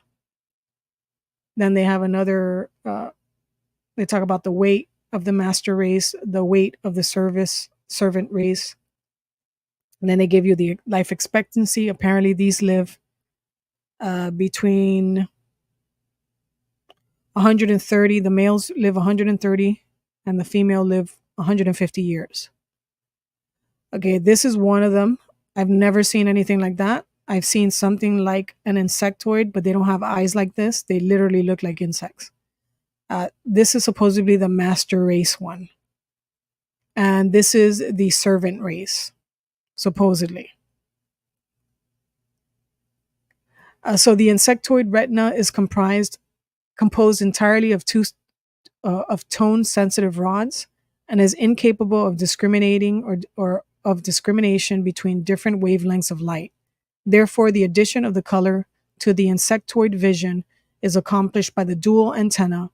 Then they have another, they talk about the weight of the master race, the weight of the servant race. And then they give you the life expectancy. Apparently these live between 130. The males live 130 and the female live 150 years. Okay, this is one of them. I've never seen anything like that. I've seen something like an insectoid, but they don't have eyes like this. They literally look like insects. This is supposedly the master race one. And this is the servant race, supposedly. So the insectoid retina is composed entirely of tone-sensitive rods and is incapable of discriminating or of discrimination between different wavelengths of light. Therefore, the addition of the color to the insectoid vision is accomplished by the dual antenna,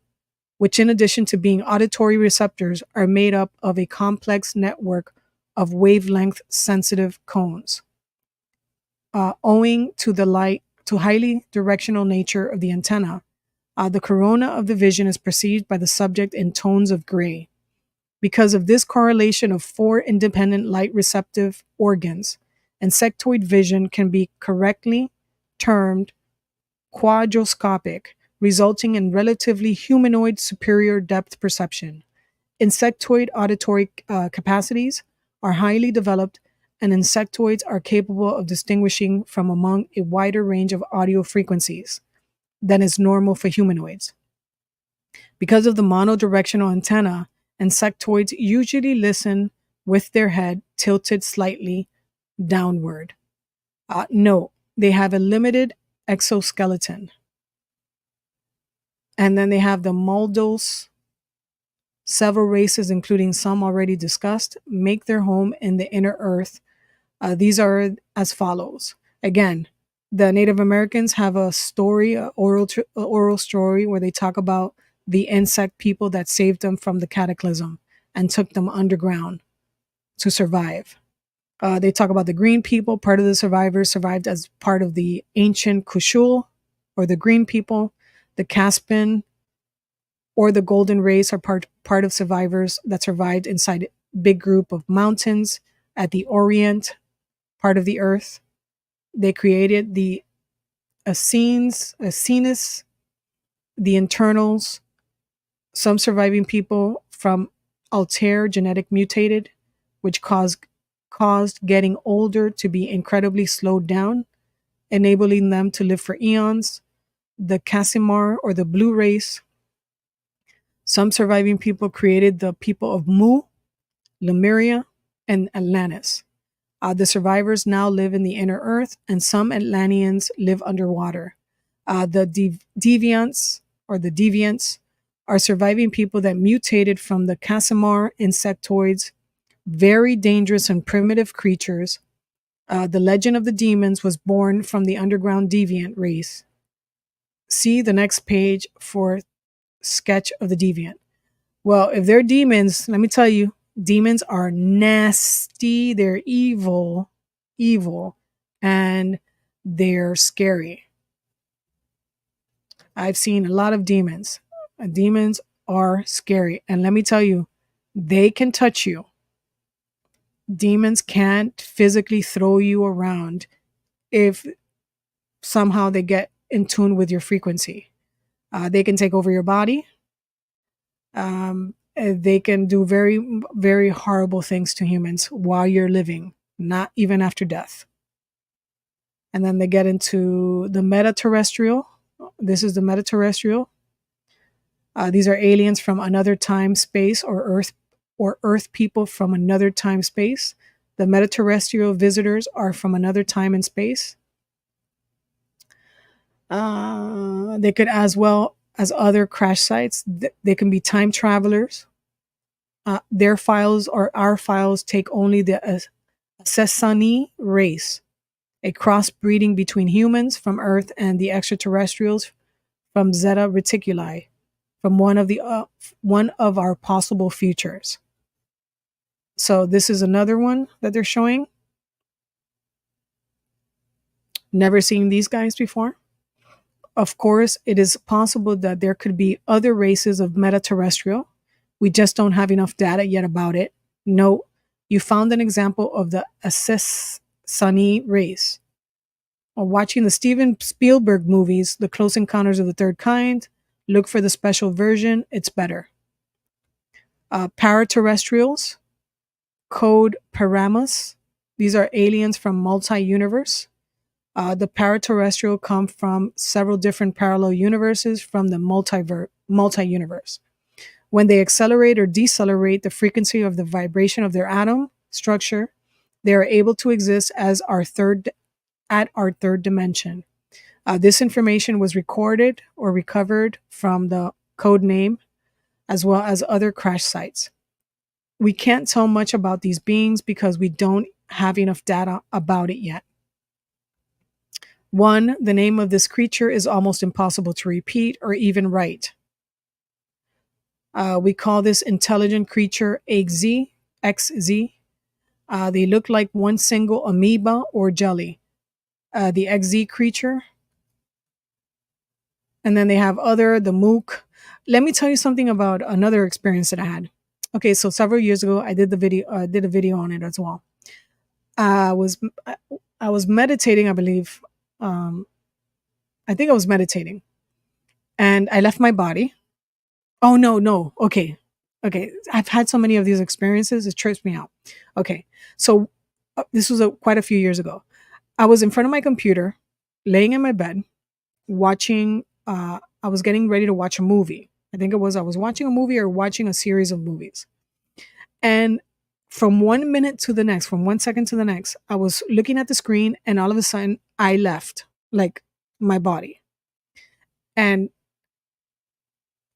which in addition to being auditory receptors are made up of a complex network of wavelength-sensitive cones. Owing to the highly directional nature of the antenna, the corona of the vision is perceived by the subject in tones of gray. Because of this correlation of 4 independent light receptive organs, insectoid vision can be correctly termed quadrascopic, resulting in relatively humanoid superior depth perception. Insectoid auditory capacities are highly developed, and insectoids are capable of distinguishing from among a wider range of audio frequencies than is normal for humanoids. Because of the monodirectional antenna, insectoids usually listen with their head tilted slightly downward. Note, they have a limited exoskeleton. And then they have the moldos Several races, including some already discussed, make their home in the inner earth. These are as follows. Again, the Native Americans have a story, a oral story, where they talk about the insect people that saved them from the cataclysm and took them underground to survive. They talk about the green people. Part of the survivors survived as part of the ancient Kushul, or the green people. The Caspian or the golden race are part of survivors that survived inside a big group of mountains at the Orient part of the earth. They created the Essenes, the internals, some surviving people from Altair genetic mutated, which caused getting older to be incredibly slowed down, enabling them to live for eons. The Casimar, or the blue race, some surviving people created the people of Mu, Lemuria, and Atlantis. The survivors now live in the inner earth, and some Atlanteans live underwater. The deviants, or the deviants, are surviving people that mutated from the Casimar insectoids, very dangerous and primitive creatures. The legend of the demons was born from the underground deviant race. See the next page for sketch of the deviant. Well, if they're demons, let me tell you, demons are nasty. They're evil, and they're scary. I've seen a lot of demons. Demons are scary. And let me tell you, they can touch you. Demons can't physically throw you around if somehow they get in tune with your frequency. They can take over your body. They can do very, very horrible things to humans while you're living, not even after death. And then they get into the meta-terrestrial. This is the meta-terrestrial. These are aliens from another time, space, or Earth people from another time, space. The meta-terrestrial visitors are from another time and space. They could, as well as other crash sites, they can be time travelers. Their files, or our files, take only the Sesani race, a crossbreeding between humans from Earth and the extraterrestrials from Zeta Reticuli, from one of our possible futures. So this is another one that they're showing. Never seen these guys before. Of course, it is possible that there could be other races of meta-terrestrial. We just don't have enough data yet about it. No, you found an example of the Sesani race. While watching the Steven Spielberg movies, The Close Encounters of the Third Kind, look for the special version. It's better. Paraterrestrials, code Paramus. These are aliens from multi-universe. The paraterrestrial come from several different parallel universes from the multi-universe. When they accelerate or decelerate the frequency of the vibration of their atom structure, they are able to exist as our third dimension. This information was recorded or recovered from the code name, as well as other crash sites. We can't tell much about these beings because we don't have enough data about it yet. One, the name of this creature is almost impossible to repeat or even write. We call this intelligent creature XZ. They look like one single amoeba or jelly. The XZ creature. And then they have the Mook. Let me tell you something about another experience that I had. Okay, so several years ago, I did a video on it as well. I was meditating, I believe. I think I was meditating, and I left my body. Oh no. Okay. I've had so many of these experiences; it trips me out. Okay, so this was quite a few years ago. I was in front of my computer, laying in my bed, watching. I was getting ready to watch a movie. I think I was watching a movie or watching a series of movies, and from 1 minute to the next, from 1 second to the next, I was looking at the screen, and all of a sudden, I left, like, my body. And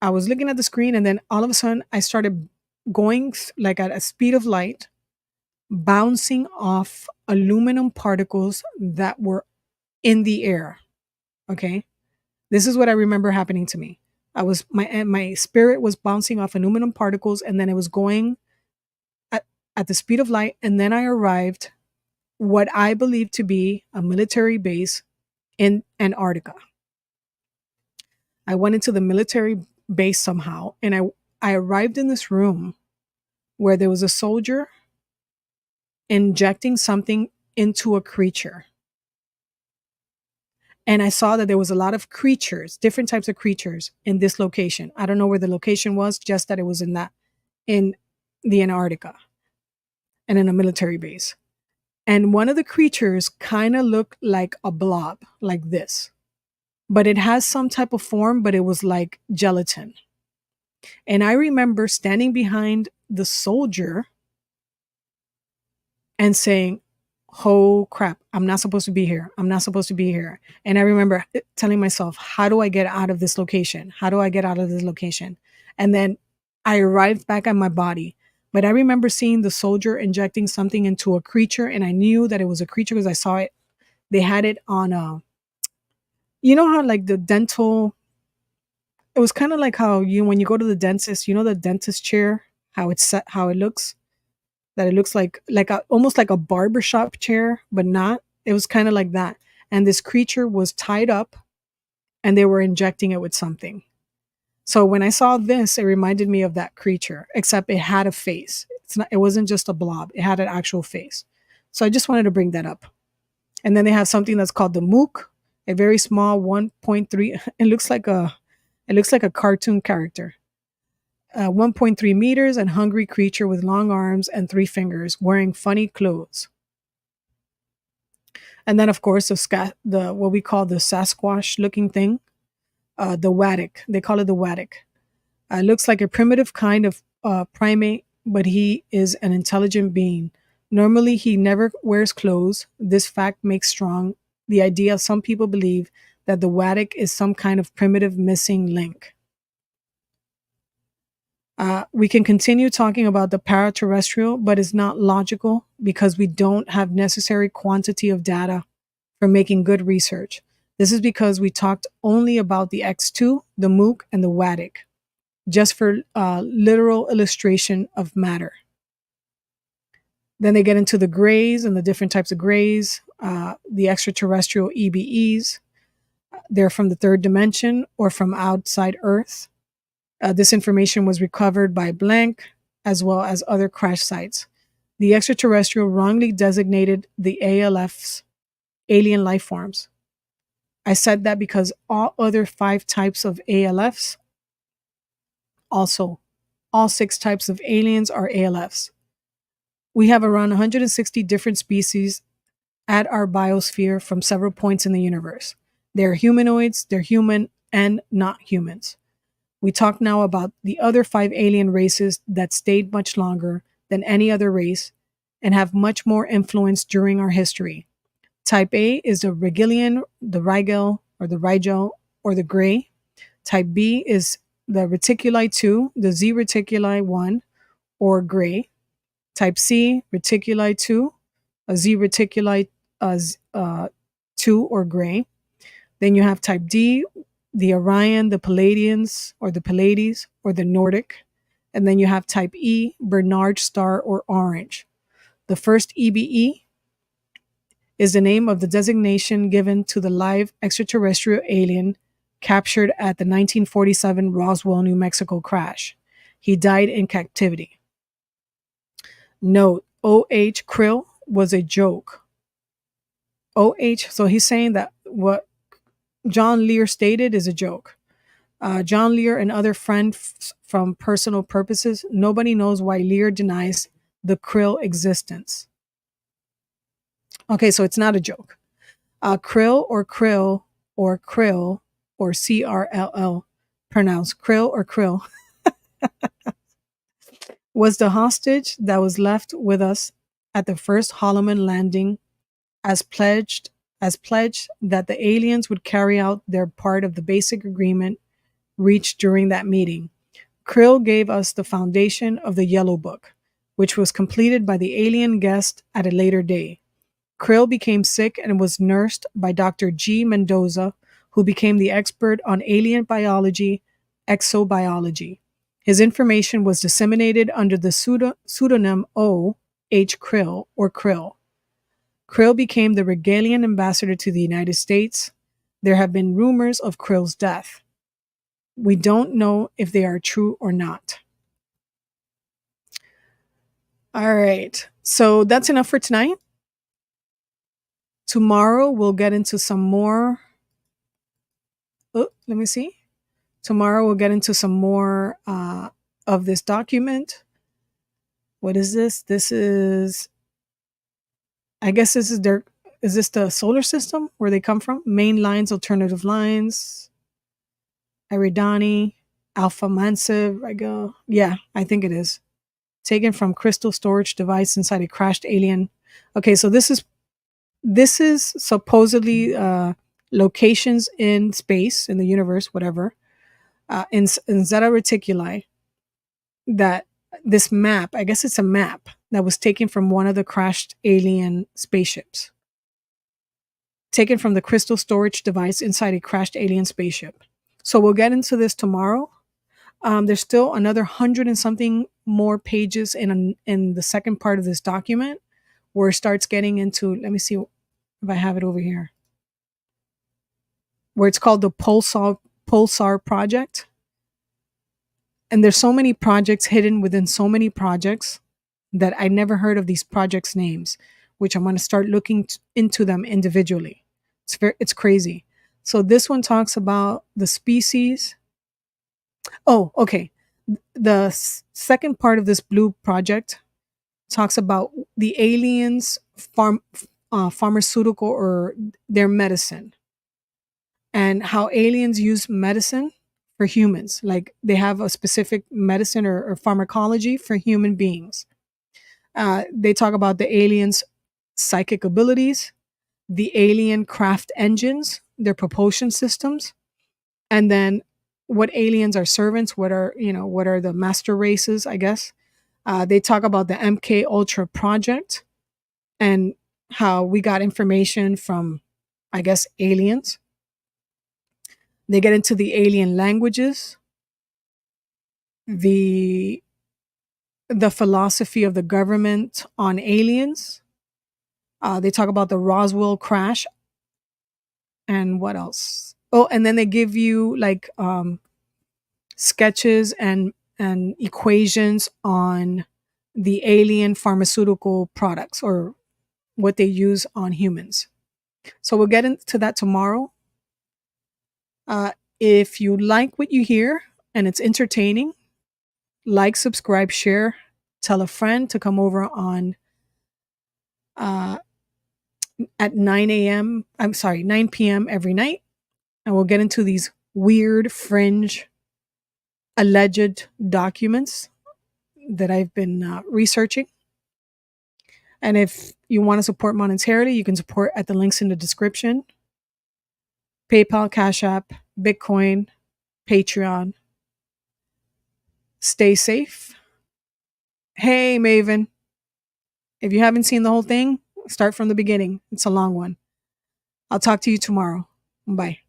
I was looking at the screen, and then all of a sudden I started going like at a speed of light, bouncing off aluminum particles that were in the air. Okay. This is what I remember happening to me. My spirit was bouncing off aluminum particles, and then it was going at, at the speed of light. And then I arrived what I believe to be a military base in Antarctica. I went into the military base somehow, and I arrived in this room where there was a soldier injecting something into a creature. And I saw that there was a lot of creatures, different types of creatures in this location. I don't know where the location was, just that it was in the Antarctica and in a military base. And one of the creatures kind of looked like a blob, like this. But it has some type of form, but it was like gelatin. And I remember standing behind the soldier and saying, "Oh crap, I'm not supposed to be here. I'm not supposed to be here." And I remember telling myself, "How do I get out of this location? How do I get out of this location?" And then I arrived back at my body. But I remember seeing the soldier injecting something into a creature, and I knew that it was a creature because I saw it. They had it on you know how like the dental, it was kind of like how when you go to the dentist, the dentist chair, how it's set, how it looks, that it looks like almost like a barbershop chair, but not. It was kind of like that. And this creature was tied up, and they were injecting it with something. So when I saw this, it reminded me of that creature, except it had a face. It wasn't just a blob. It had an actual face. So I just wanted to bring that up. And then they have something that's called the mook, a very small 1.3. It looks like a cartoon character. 1.3 meters and hungry creature with long arms and 3 fingers, wearing funny clothes. And then, of course, the what we call the Sasquatch looking thing, the Waddick. They call it the Waddick. Looks like a primitive kind of primate, but he is an intelligent being. Normally, he never wears clothes. This fact makes strong the idea some people believe that the Waddick is some kind of primitive missing link. We can continue talking about the paraterrestrial, but it's not logical because we don't have necessary quantity of data for making good research. This is because we talked only about the X2, the Mook, and the Waddick, just for literal illustration of matter. Then they get into the grays and the different types of grays, the extraterrestrial EBEs. They're from the third dimension or from outside Earth. This information was recovered by blank as well as other crash sites. The extraterrestrial wrongly designated the ALFs, alien life forms. I said that because all other 5 types of ALFs, also all 6 types of aliens are ALFs. We have around 160 different species at our biosphere from several points in the universe. They're humanoids, they're human, and not humans. We talk now about the other 5 alien races that stayed much longer than any other race and have much more influence during our history. Type A is the Rigelian, the Rigel, or the Rigel, or the Gray. Type B is the Reticuli 2, the Z Reticuli 1, or Gray. Type C, Reticuli 2, a Z Reticuli 2, or Gray. Then you have type D, the Orion, the Palladians, or the Pallades, or the Nordic. And then you have type E, Bernard Star, or Orange. The first EBE is the name of the designation given to the live extraterrestrial alien captured at the 1947 Roswell, New Mexico crash. He died in captivity. Note, O.H. Krill was a joke. O.H., so he's saying that what John Lear stated is a joke. John Lear and other friends from personal purposes, nobody knows why Lear denies the Krill existence. Okay, so it's not a joke. Krill or Krill or Krill or CRLL, pronounced Krill or Krill, was the hostage that was left with us at the first Holloman landing as pledge that the aliens would carry out their part of the basic agreement reached during that meeting. Krill gave us the foundation of the Yellow Book, which was completed by the alien guest at a later day. Krill became sick and was nursed by Dr. G. Mendoza, who became the expert on alien biology, exobiology. His information was disseminated under the pseudonym O. H. Krill or Krill. Krill became the Regalian ambassador to the United States. There have been rumors of Krill's death. We don't know if they are true or not. All right. So that's enough for tonight. Tomorrow we'll get into some more. Oh, let me see. Tomorrow we'll get into some more of this document. What is this? This is, I guess this is their, is this the solar system where they come from? Main lines, alternative lines, Eridani, Alpha Massive, I go. Yeah, I think it is. Taken from crystal storage device inside a crashed alien. Okay, so this is supposedly locations in space, in the universe, whatever, in Zeta Reticuli, that this map, I guess it's a map that was taken from one of the crashed alien spaceships. Taken from the crystal storage device inside a crashed alien spaceship. So we'll get into this tomorrow. There's still another 100 and something more pages in the second part of this document, where it starts getting into, let me see if I have it over here, where it's called the Pulsar Project. And there's so many projects hidden within so many projects that I never heard of these projects' names, which I'm going to start looking into them individually. It's crazy. So this one talks about the species. Oh, okay. The second part of this blue project talks about the aliens' pharmaceutical or their medicine, and how aliens use medicine for humans. Like they have a specific medicine or pharmacology for human beings. They talk about the aliens' psychic abilities, the alien craft engines, their propulsion systems, and then what aliens are servants, what are the master races, I guess. They talk about the MK Ultra project and how we got information from, I guess, aliens. They get into the alien languages, the philosophy of the government on aliens. They talk about the Roswell crash, and what else? Oh, and then they give you like sketches and equations on the alien pharmaceutical products or what they use on humans. So we'll get into that tomorrow. If you like what you hear and it's entertaining, like, subscribe, share, tell a friend to come over on at 9 p.m. every night. And we'll get into these weird fringe alleged documents that I've been researching. And if you want to support monetarily, you can support at the links in the description. PayPal, Cash App, Bitcoin, Patreon. Stay safe. Hey, Maven. If you haven't seen the whole thing, start from the beginning. It's a long one. I'll talk to you tomorrow. Bye.